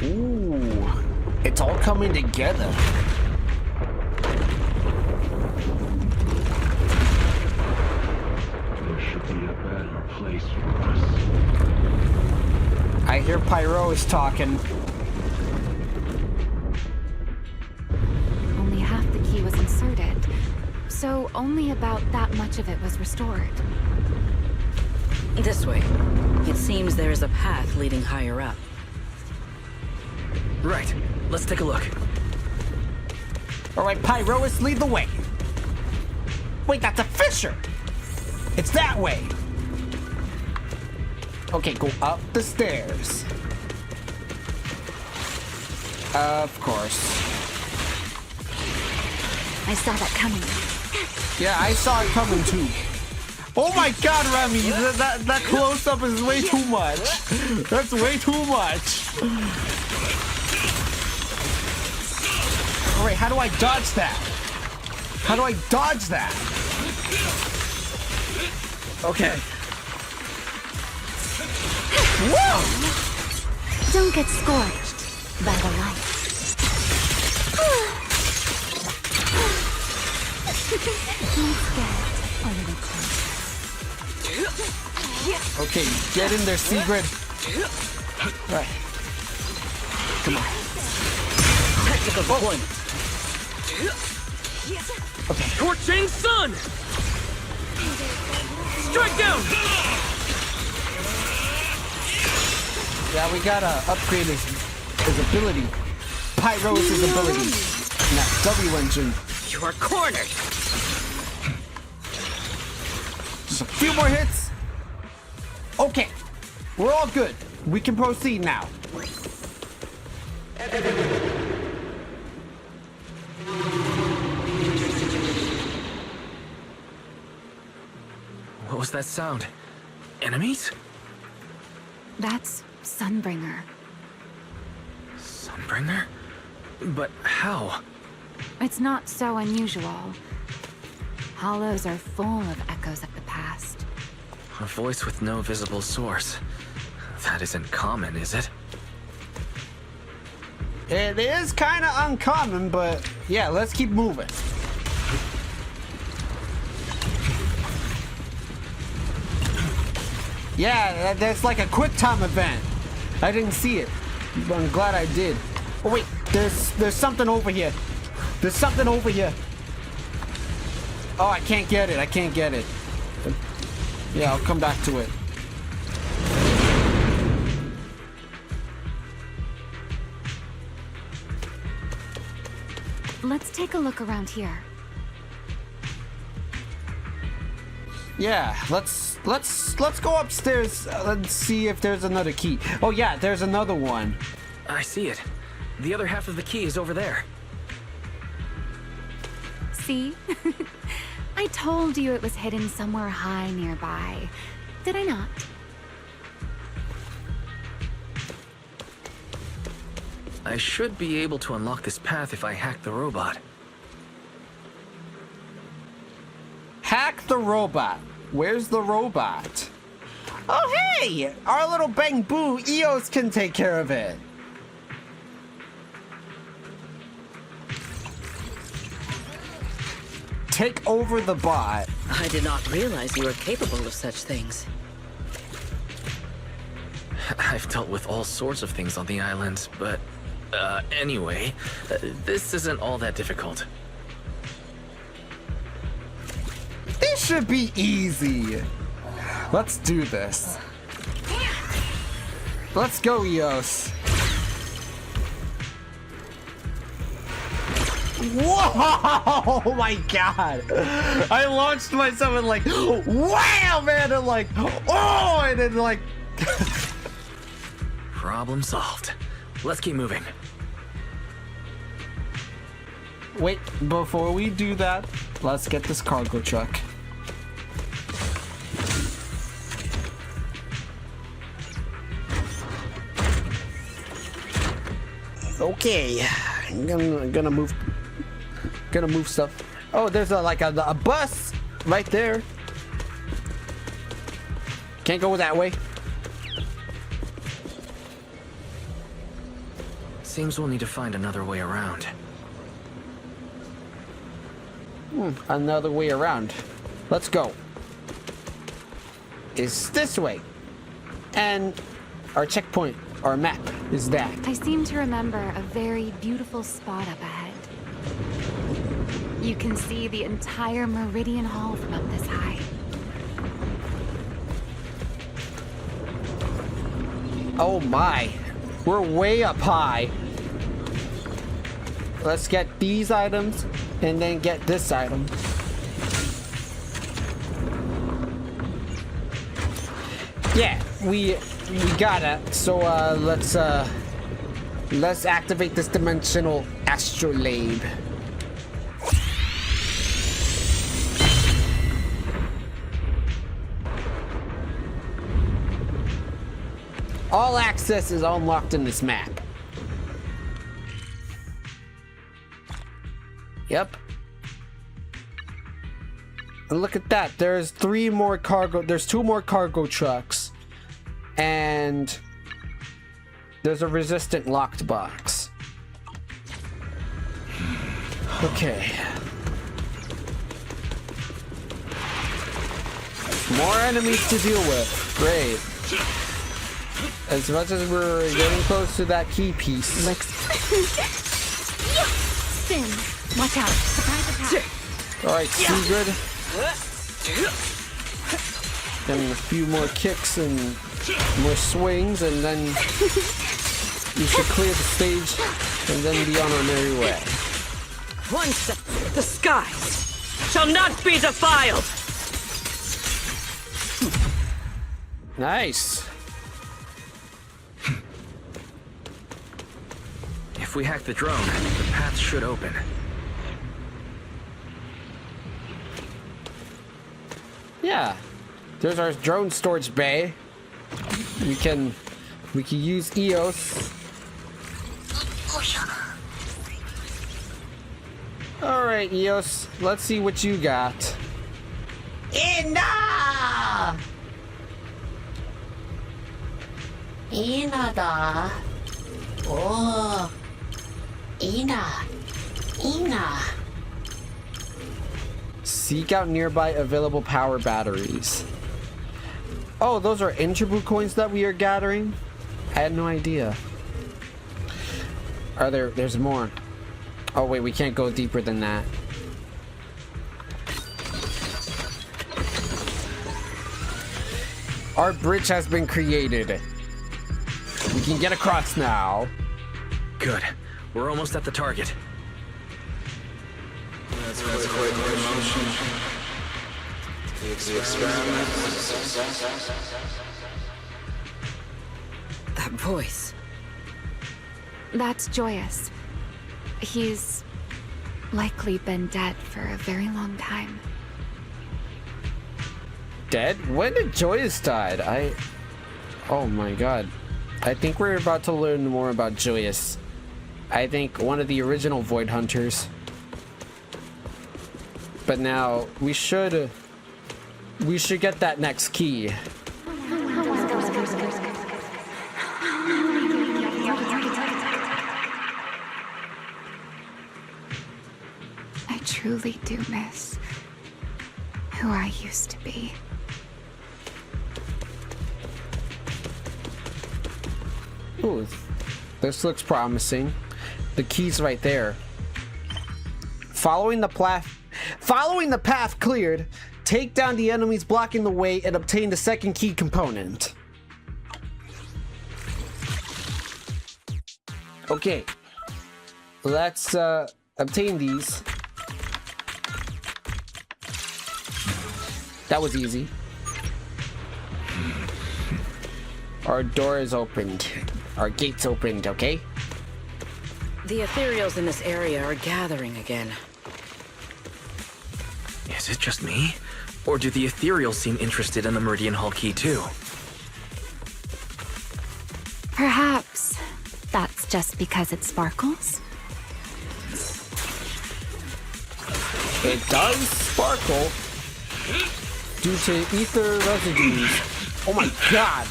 S1: Ooh, it's all coming together.
S9: There should be a better place for us.
S1: I hear Pyro is talking.
S6: Only half the key was inserted, so only about that much of it was restored.
S4: This way. It seems there is a path leading higher up.
S2: Right. Let's take a look.
S1: Alright, Pyrois, lead the way. Wait, that's a fissure! It's that way! Okay, go up the stairs. Of course.
S6: I saw that coming.
S1: Yeah, I saw it coming too. Oh my god, Remy, that close-up is way too much. That's way too much. Alright, how do I dodge that? How do I dodge that? Okay. Whoa!
S6: Don't get scorched by the light. Let's get a little closer.
S1: Okay, get in there, Sigrid. Right. Come on.
S4: Tactical deployment.
S1: Okay.
S7: Scorching sun! Strike down!
S1: Yeah, we gotta upgrade his ability. Pyro's ability. Now, W engine.
S4: You are cornered.
S1: Just a few more hits. Okay. We're all good. We can proceed now.
S2: What was that sound? Enemies?
S6: That's Sunbringer.
S2: Sunbringer? But how?
S6: It's not so unusual. Hollows are full of echoes of the past.
S2: A voice with no visible source. That isn't common, is it?
S1: It is kind of uncommon, but yeah, let's keep moving. Yeah, that's like a quick time event. I didn't see it, but I'm glad I did. Oh wait, there's something over here. There's something over here. Oh, I can't get it. I can't get it. Yeah, I'll come back to it.
S6: Let's take a look around here.
S1: Yeah, let's go upstairs. Let's see if there's another key. Oh yeah, there's another one.
S2: I see it. The other half of the key is over there.
S6: See? I told you it was hidden somewhere high nearby. Did I not?
S2: I should be able to unlock this path if I hack the robot.
S1: Hack the robot. Where's the robot? Oh hey! Our little Bang Boo Eos can take care of it. take over the bot.
S4: I did not realize you were capable of such things.
S2: I've dealt with all sorts of things on the island, but anyway, this isn't all that difficult.
S1: This should be easy. Let's do this. Let's go, Eos. Whoa! Oh my god! I launched myself and like, wow, man! And like, oh! And then like...
S2: Problem solved. Let's keep moving.
S1: Wait, before we do that, let's get this cargo truck. Okay, I'm gonna move stuff. Oh, there's a bus right there. Can't go that way.
S2: Seems we'll need to find another way around.
S1: Another way around. Let's go. It's this way. And our checkpoint, our map, is that.
S6: I seem to remember a very beautiful spot up ahead. You can see the entire Meridian Hall from up this high.
S1: Oh my. We're way up high. Let's get these items and then get this item. Yeah, we got it. So let's activate this dimensional astrolabe. All access is unlocked in this map. Yep. And look at that. There's two more cargo trucks. And there's a resistant locked box. Okay. More enemies to deal with. Great. As much as we're getting close to that key piece.
S6: Spin. Watch out. Surprise attack.
S1: Alright, Sigrid. Then a few more kicks and more swings, and then we should clear the stage and then be on our merry way.
S4: One step. The skies shall not be defiled.
S1: Nice.
S2: If we hack the drone, the path should open.
S1: Yeah. There's our drone storage bay. We can use Eos. Alright, Eos. Let's see what you got.
S3: Ina! Ina-da. Oh. Ina.
S1: Seek out nearby available power batteries. Oh, those are Intribu coins that we are gathering? I had no idea. There's more. Oh wait, we can't go deeper than that. Our bridge has been created. We can get across now.
S2: Good. We're almost at the target.
S9: That's quite the emotion. The experiment.
S4: That voice.
S6: That's Joyous. He's likely been dead for a very long time.
S1: Dead? When did Joyous died? Oh my god. I think we're about to learn more about Joyous. I think one of the original Void Hunters. But now we should get that next key.
S6: I
S10: truly do miss who I used to be.
S1: Ooh, this looks promising. The key's right there. Following the path cleared, take down the enemies blocking the way and obtain the second key component. Okay, let's obtain these. That was easy. Our door is opened. Our gate's opened, okay?
S4: The ethereals in this area are gathering again.
S2: Is it just me? Or do the ethereals seem interested in the Meridian Hall key too?
S10: Perhaps that's just because it sparkles?
S1: It does sparkle due to ether residues. Oh my god!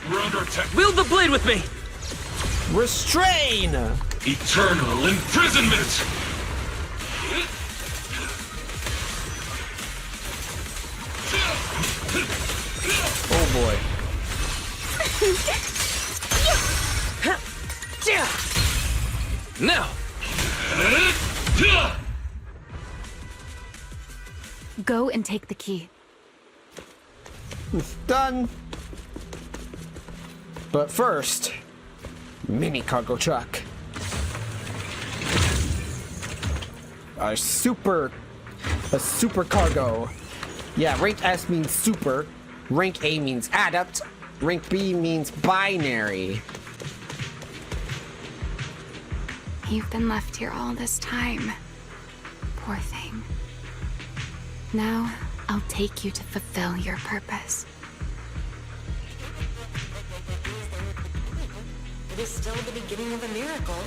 S11: We're under attack.
S2: Wield the blade with me!
S1: Restrain!
S11: Eternal imprisonment!
S1: Oh boy.
S2: Now!
S10: Go and take the key.
S1: Done. But first, mini cargo truck. A super cargo. Yeah, rank S means super, rank A means adept, rank B means binary.
S10: You've been left here all this time. Poor thing. Now, I'll take you to fulfill your purpose.
S3: It is still the beginning of a miracle.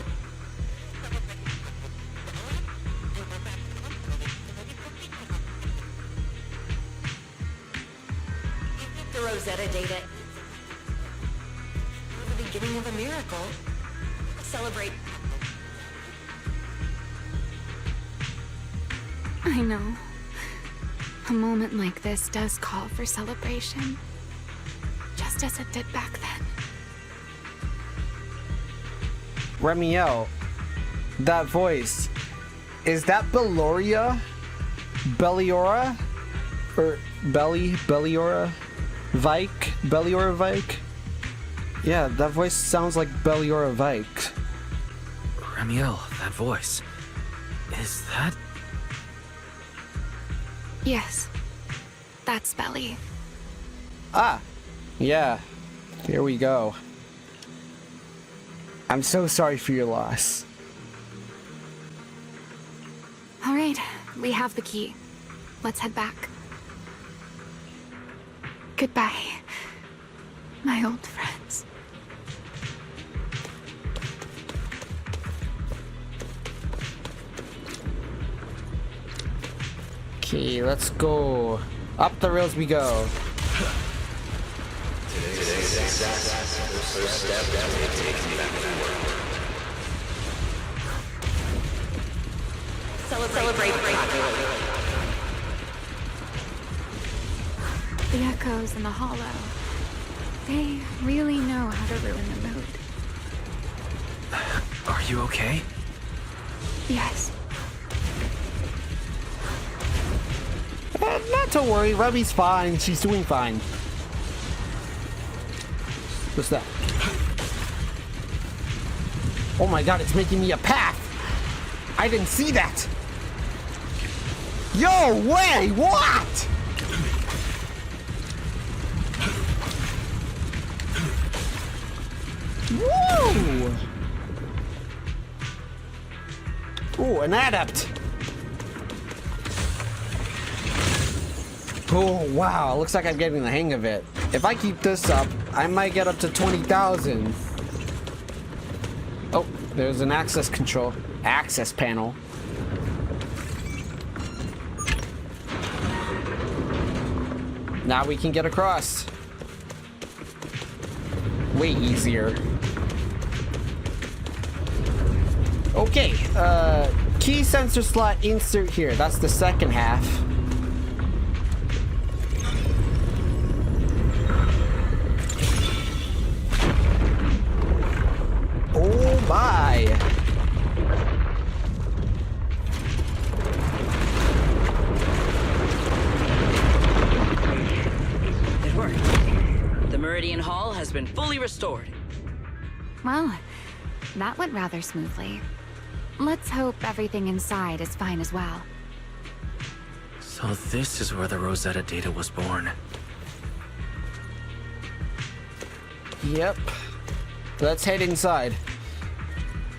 S3: The Rosetta data. The beginning of a miracle. Celebrate.
S10: I know. A moment like this does call for celebration. Just as it did back then.
S1: Remielle, that voice, is that Belliora? Or Belliora Vike? Yeah, that voice sounds like Belliora Vike.
S2: Remielle, that voice. Is that...
S10: Yes. That's Belly.
S1: Ah, yeah. Here we go. I'm so sorry for your loss.
S10: All right, we have the key. Let's head back. Goodbye, my old friends.
S1: Okay, let's go. Up the rails we go.
S9: Today's success is the first step that we have taken back to work.
S3: Celebrate.
S10: The echoes in the hollow. They really know how to ruin the mood.
S2: Are you okay?
S10: Yes.
S1: Not to worry, Remy's fine. She's doing fine. What's that? Oh my god, it's making me a path! I didn't see that! Yo, way! What? Woo! Ooh, an adept! Oh, wow. Looks like I'm getting the hang of it. If I keep this up, I might get up to 20,000. Oh, there's an access panel. Now we can get across. Way easier. Okay, Key sensor slot insert here. That's the second half. Oh my.
S4: It worked. The Meridian Hall has been fully restored.
S10: Well, that went rather smoothly. Let's hope everything inside is fine as well.
S2: So this is where the Rosetta data was born.
S1: Yep. Let's head inside.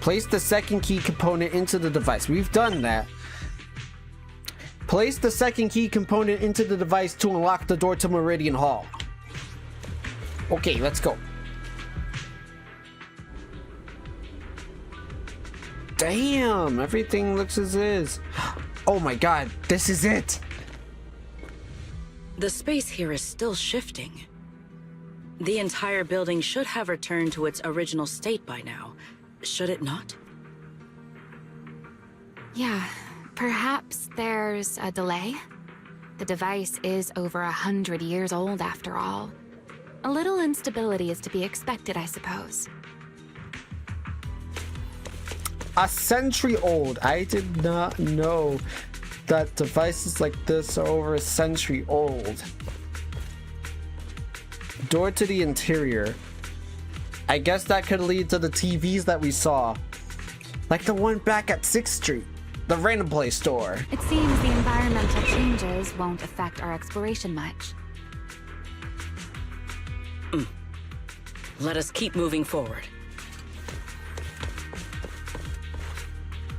S1: Place the second key component into the device. We've done that. Place the second key component into the device to unlock the door to Meridian Hall. Okay, let's go. Damn, everything looks as is. Oh my god, this is it.
S4: The space here is still shifting. The entire building should have returned to its original state by now, should it not?
S10: Yeah, perhaps there's a delay. The device is over 100 years old after all. A little instability is to be expected, I suppose.
S1: A century old. I did not know that devices like this are over a century old. Door to the interior. I guess that could lead to the TVs that we saw. Like the one back at 6th Street. The random play store.
S10: It seems the environmental changes won't affect our exploration much.
S4: Let us keep moving forward.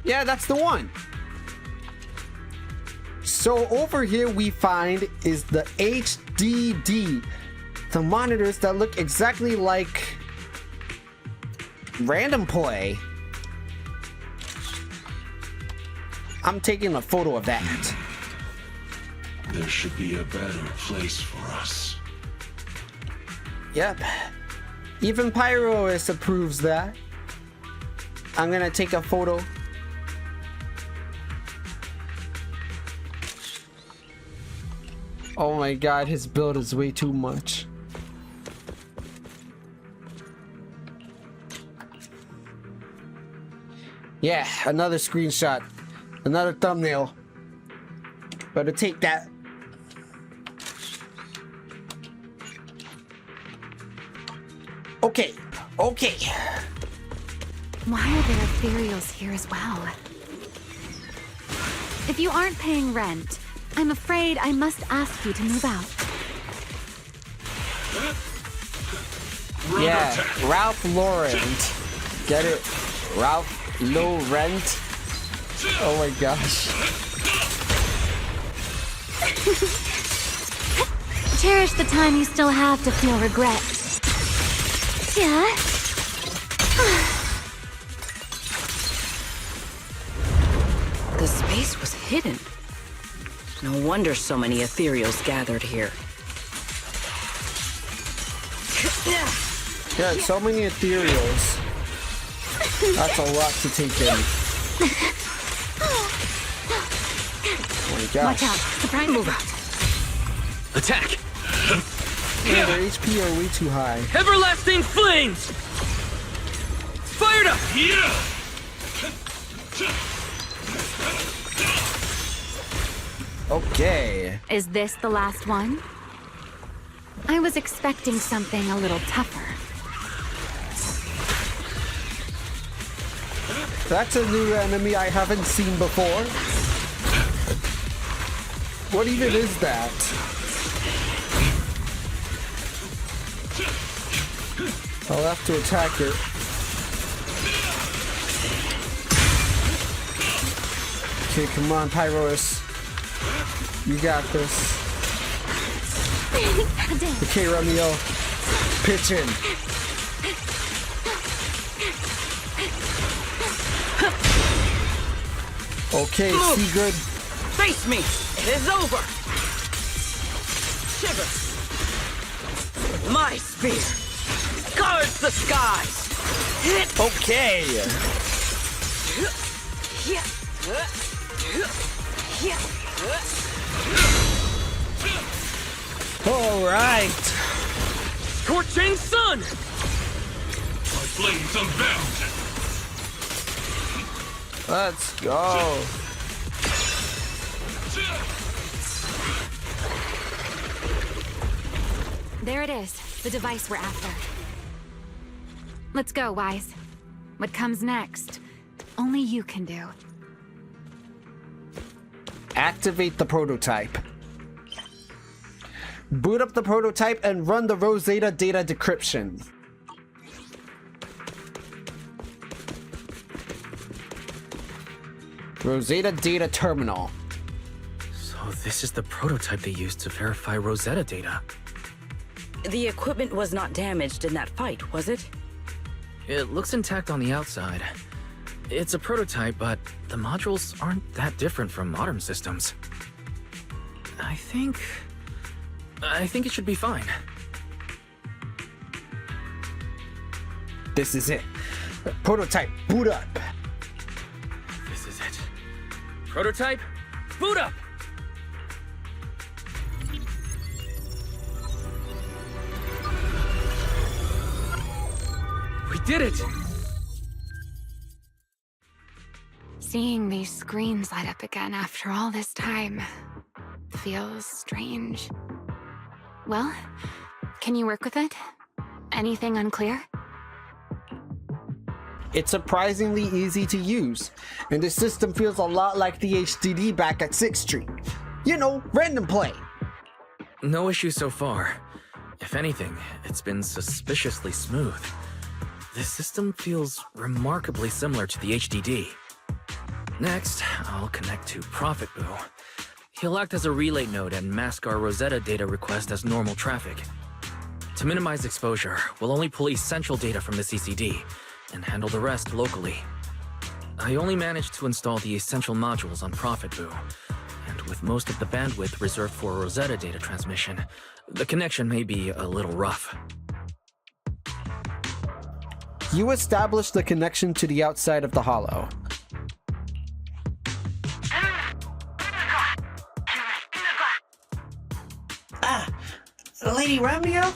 S1: Yeah, that's the one. So over here we find is the HDD. The monitors that look exactly like random play. I'm taking a photo of that.
S11: There should be a better place for us.
S1: Yep. Even Pyroist approves that. I'm gonna take a photo. Oh my god, his build is way too much. Yeah, another screenshot. Another thumbnail. Better take that. Okay, okay.
S10: Why are there ethereals here as well? If you aren't paying rent, I'm afraid I must ask you to move out.
S1: Yeah, Ralph Lauren. Get it? Ralph Lauren. Oh my gosh.
S10: Cherish the time you still have to feel regret. Yeah?
S4: The space was hidden. No wonder so many ethereals gathered here.
S1: Yeah, so many ethereals. That's a lot to take in. Oh my gosh.
S10: Watch out. Surprise move out.
S2: Attack!
S1: Yeah, their HP are way too high.
S2: Everlasting flames! Fired up!
S11: Yeah!
S1: Okay.
S10: Is this the last one? I was expecting something a little tougher.
S1: That's a new enemy I haven't seen before. What even is that? I'll have to attack it. Okay, come on, Pyroist. You got this. Okay, Remielle. Pitch in. Okay, Sigrid.
S4: Face me! It is over! Shiver! My spear guards the skies!
S1: Okay. All right.
S2: Scorching sun!
S11: My flames unbound!
S1: Let's go.
S10: There it is, the device we're after. Let's go, Wise. What comes next, only you can do.
S1: Activate the prototype. Boot up the prototype and run the Rosetta data decryption. Rosetta data terminal.
S2: So this is the prototype they used to verify Rosetta data.
S4: The equipment was not damaged in that fight, was it?
S2: It looks intact on the outside. It's a prototype, but the modules aren't that different from modern systems. I think it should be fine.
S1: This is it. Prototype, boot up.
S2: This is it. Prototype, boot up! We did it!
S10: Seeing these screens light up again after all this time feels strange. Well, can you work with it? Anything unclear?
S1: It's surprisingly easy to use, and the system feels a lot like the HDD back at 6th Street. You know, random play.
S2: No issue so far. If anything, it's been suspiciously smooth. This system feels remarkably similar to the HDD. Next, I'll connect to Prophet Boo. He'll act as a relay node and mask our Rosetta data request as normal traffic. To minimize exposure, we'll only pull essential data from the CCD and handle the rest locally. I only managed to install the essential modules on Prophet Boo, and with most of the bandwidth reserved for Rosetta data transmission, the connection may be a little rough.
S1: You establish the connection to the outside of the hollow. Lady Remielle?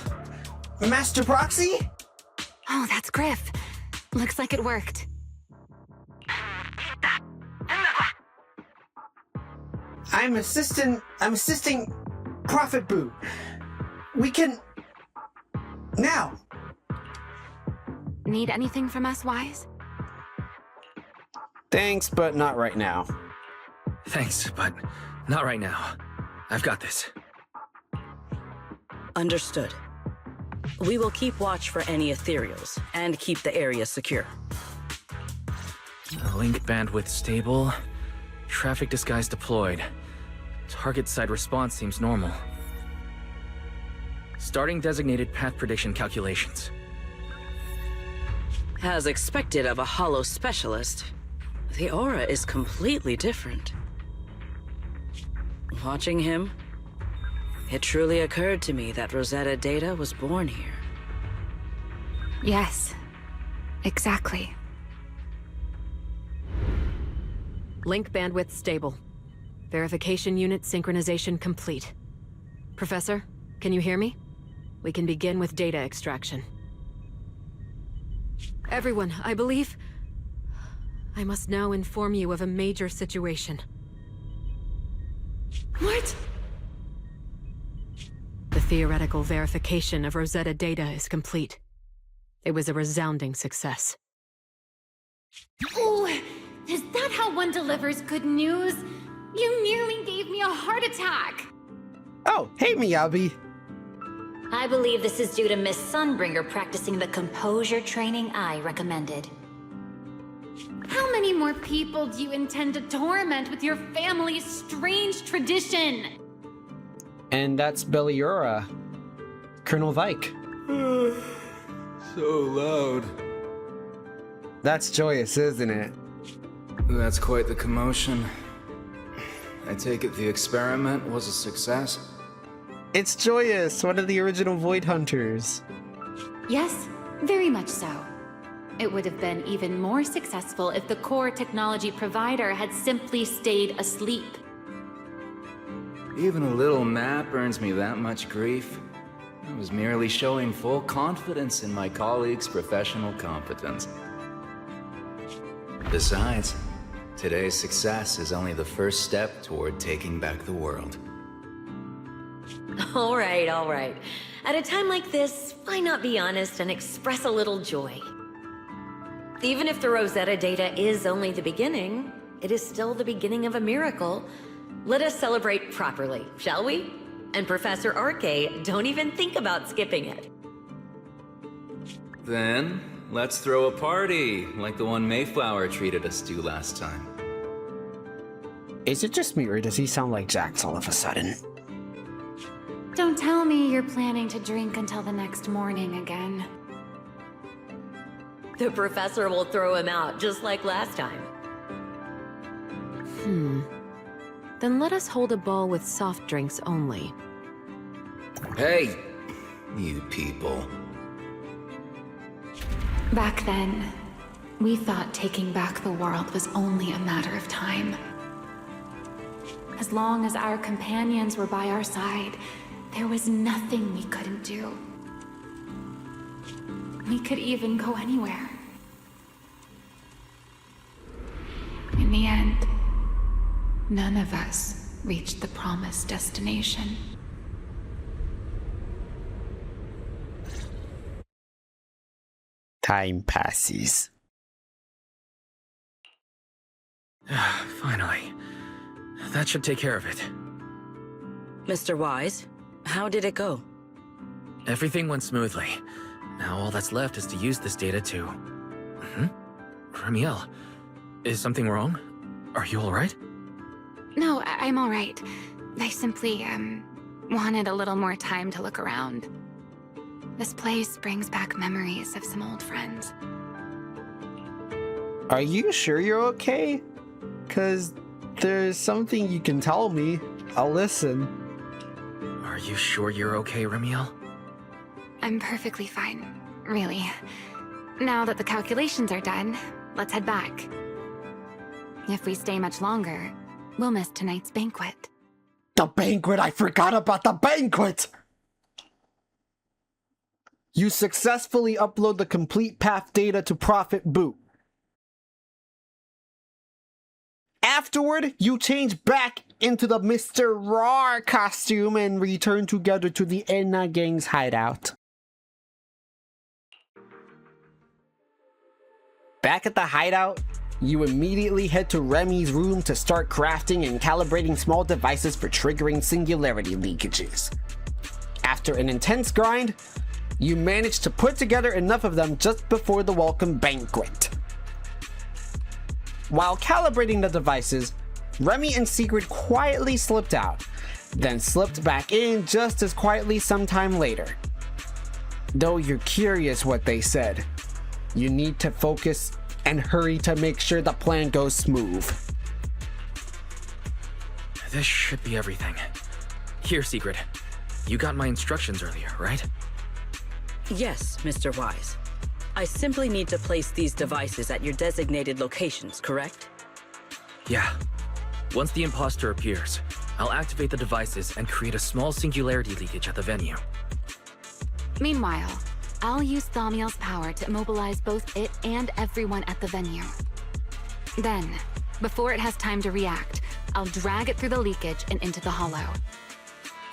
S1: Master Proxy?
S10: Oh, that's Griff. Looks like it worked.
S1: I'm assisting Prophet Boo. We can... now.
S10: Need anything from us, Wise?
S1: Thanks, but not right now.
S2: Thanks, but not right now. I've got this.
S4: Understood. We will keep watch for any ethereals and keep the area secure.
S2: Link bandwidth stable. Traffic disguise deployed. Target side response seems normal. Starting designated path prediction calculations.
S4: As expected of a hollow specialist, the aura is completely different. Watching him, it truly occurred to me that Rosetta data was born here.
S10: Yes, exactly.
S12: Link bandwidth stable. Verification unit synchronization complete. Professor, can you hear me? We can begin with data extraction. Everyone, I believe... I must now inform you of a major situation. What? The theoretical verification of Rosetta data is complete. It was a resounding success.
S6: Oh, is that how one delivers good news? You nearly gave me a heart attack!
S1: Oh, hey Miyabi.
S13: I believe this is due to Miss Sunbringer practicing the composure training I recommended.
S6: How many more people do you intend to torment with your family's strange tradition?
S1: And that's Beliura. Colonel Vike.
S14: So loud.
S1: That's joyous, isn't it?
S14: That's quite the commotion. I take it the experiment was a success?
S1: It's Joyous, one of the original Void Hunters.
S13: Yes, very much so.
S6: It would have been even more successful if the core technology provider had simply stayed asleep.
S14: Even a little nap earns me that much grief. I was merely showing full confidence in my colleagues' professional competence. Besides, today's success is only the first step toward taking back the world.
S13: All right, all right. At a time like this, why not be honest and express a little joy? Even if the Rosetta data is only the beginning, it is still the beginning of a miracle. Let us celebrate properly, shall we? And Professor Arke, don't even think about skipping it.
S14: Then, let's throw a party, like the one Mayflower treated us to last time.
S1: Is it just me, or does he sound like Jax all of a sudden?
S6: Don't tell me you're planning to drink until the next morning again.
S13: The professor will throw him out, just like last time.
S12: Then let us hold a ball with soft drinks only.
S14: Hey, you people.
S6: Back then, we thought taking back the world was only a matter of time. As long as our companions were by our side, there was nothing we couldn't do. We could even go anywhere. In the end, none of us reached the promised destination.
S1: Time passes.
S2: Finally. That should take care of it.
S4: Mr. Wise, how did it go?
S2: Everything went smoothly. Now all that's left is to use this data to... Remielle, is something wrong? Are you alright?
S10: No, I'm all right. I simply, wanted a little more time to look around. This place brings back memories of some old friends.
S1: Are you sure you're okay? 'Cause there's something you can tell me. I'll listen.
S2: Are you sure you're okay, Remielle?
S10: I'm perfectly fine, really. Now that the calculations are done, let's head back. If we stay much longer, we'll miss tonight's banquet.
S1: The banquet! I forgot about the banquet! You successfully upload the complete path data to Prophet Boot. Afterward, you change back into the Mr. Rar costume and return together to the Enna Gang's hideout. Back at the hideout, you immediately head to Remy's room to start crafting and calibrating small devices for triggering singularity leakages. After an intense grind, you manage to put together enough of them just before the welcome banquet. While calibrating the devices, Remy and Sigrid quietly slipped out, then slipped back in just as quietly sometime later. Though you're curious what they said, you need to focus and hurry to make sure the plan goes smooth.
S2: This should be everything. Here, Sigrid. You got my instructions earlier, right?
S4: Yes, Mr. Wise. I simply need to place these devices at your designated locations, correct?
S2: Yeah. Once the imposter appears, I'll activate the devices and create a small singularity leakage at the venue.
S10: Meanwhile, I'll use Thaumiel's power to immobilize both it and everyone at the venue. Then, before it has time to react, I'll drag it through the leakage and into the hollow.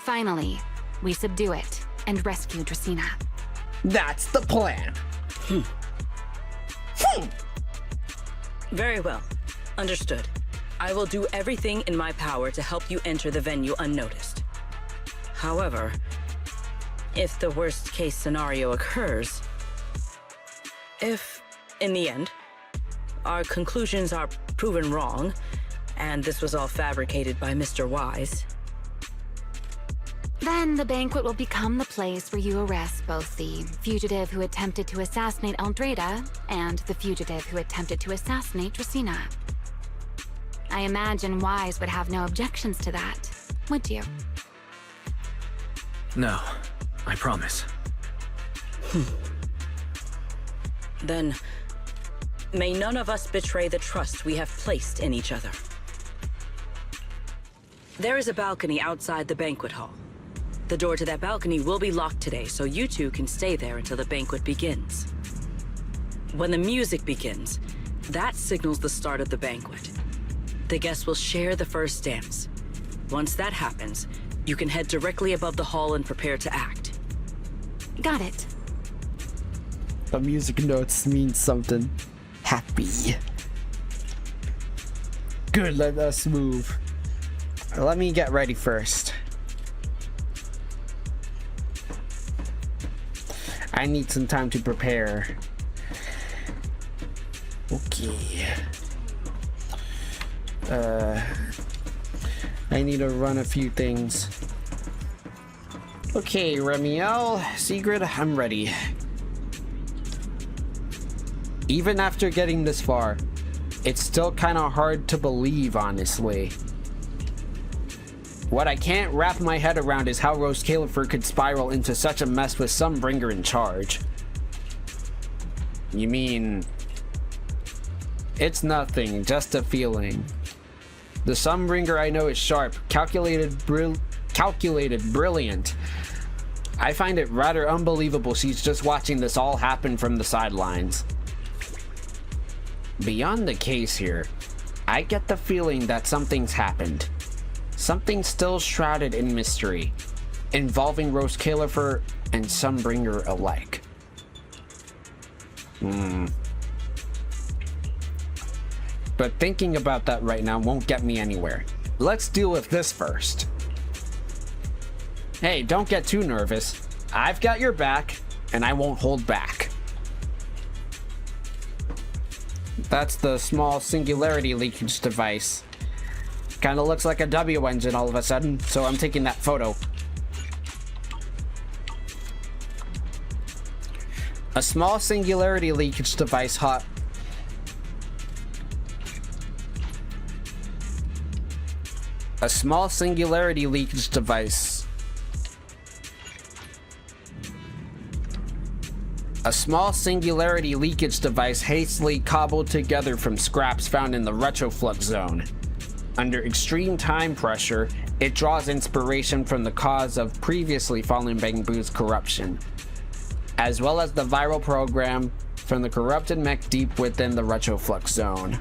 S10: Finally, we subdue it and rescue Dracaena.
S1: That's the plan.
S4: Very well. Understood. I will do everything in my power to help you enter the venue unnoticed. However, if the worst case scenario occurs, if, in the end, our conclusions are proven wrong, and this was all fabricated by Mr. Wise,
S10: then the banquet will become the place where you arrest both the fugitive who attempted to assassinate Aldreda and the fugitive who attempted to assassinate Dracaena. I imagine Wise would have no objections to that, would you?
S2: No, I promise.
S4: Then, May none of us betray the trust we have placed in each other. There is a balcony outside the banquet hall. The door to that balcony will be locked today, so you two can stay there until the banquet begins. When the music begins, that signals the start of the banquet. The guests will share the first dance. Once that happens, you can head directly above the hall and prepare to act.
S10: Got it.
S1: The music notes mean something. Happy. Good, let us move. Let me get ready first. I need some time to prepare. Okay. I need to run a few things. Okay, Remielle, Sigrid, I'm ready. Even after getting this far, it's still kind of hard to believe, honestly. What I can't wrap my head around is how Roswick could spiral into such a mess with Sunbringer in charge. You mean... It's nothing, just a feeling. The Sunbringer I know is sharp, calculated, brilliant. I find it rather unbelievable she's just watching this all happen from the sidelines. Beyond the case here, I get the feeling that something's happened. Something still shrouded in mystery, involving Roswick and Sunbringer alike. But thinking about that right now won't get me anywhere. Let's deal with this first. Hey, don't get too nervous. I've got your back, and I won't hold back. That's the small singularity leakage device. Kinda looks like a W engine all of a sudden, so I'm taking that photo. A small singularity leakage device A small singularity leakage device. A small singularity leakage device hastily cobbled together from scraps found in the retroflux zone. Under extreme time pressure, it draws inspiration from the cause of previously fallen Bangbu's corruption, as well as the viral program from the corrupted mech deep within the retroflux zone.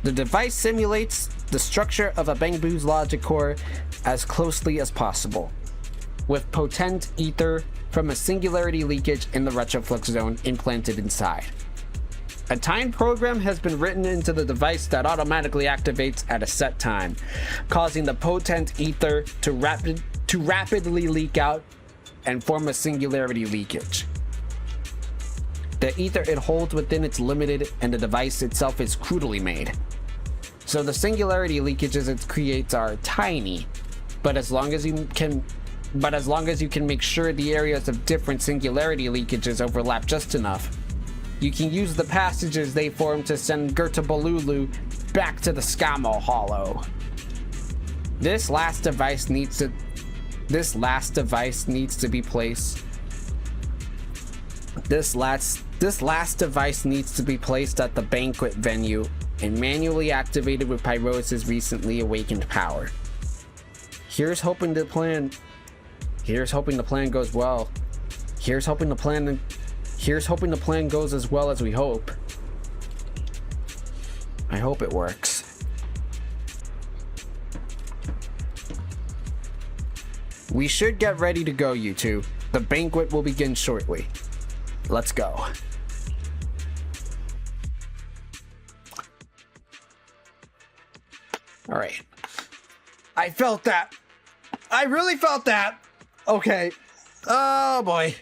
S1: The device simulates the structure of a Bangbu's logic core as closely as possible, with potent ether from a singularity leakage in the retroflux zone implanted inside. A time program has been written into the device that automatically activates at a set time, causing the potent ether to rapidly leak out and form a singularity leakage. The ether it holds within it's limited, and the device itself is crudely made. So the singularity leakages it creates are tiny, but as long as you can make sure the areas of different singularity leakages overlap just enough, you can use the passages they form to send Gertabalulu back to the Scamall Hollow. This last device needs to be placed at the banquet venue and manually activated with Pyros' recently awakened power. Here's hoping the plan goes well. Here's hoping the plan goes as well as we hope. I hope it works. We should get ready to go, you two. The banquet will begin shortly. Let's go. All right. I felt that. I really felt that. Okay. Oh boy.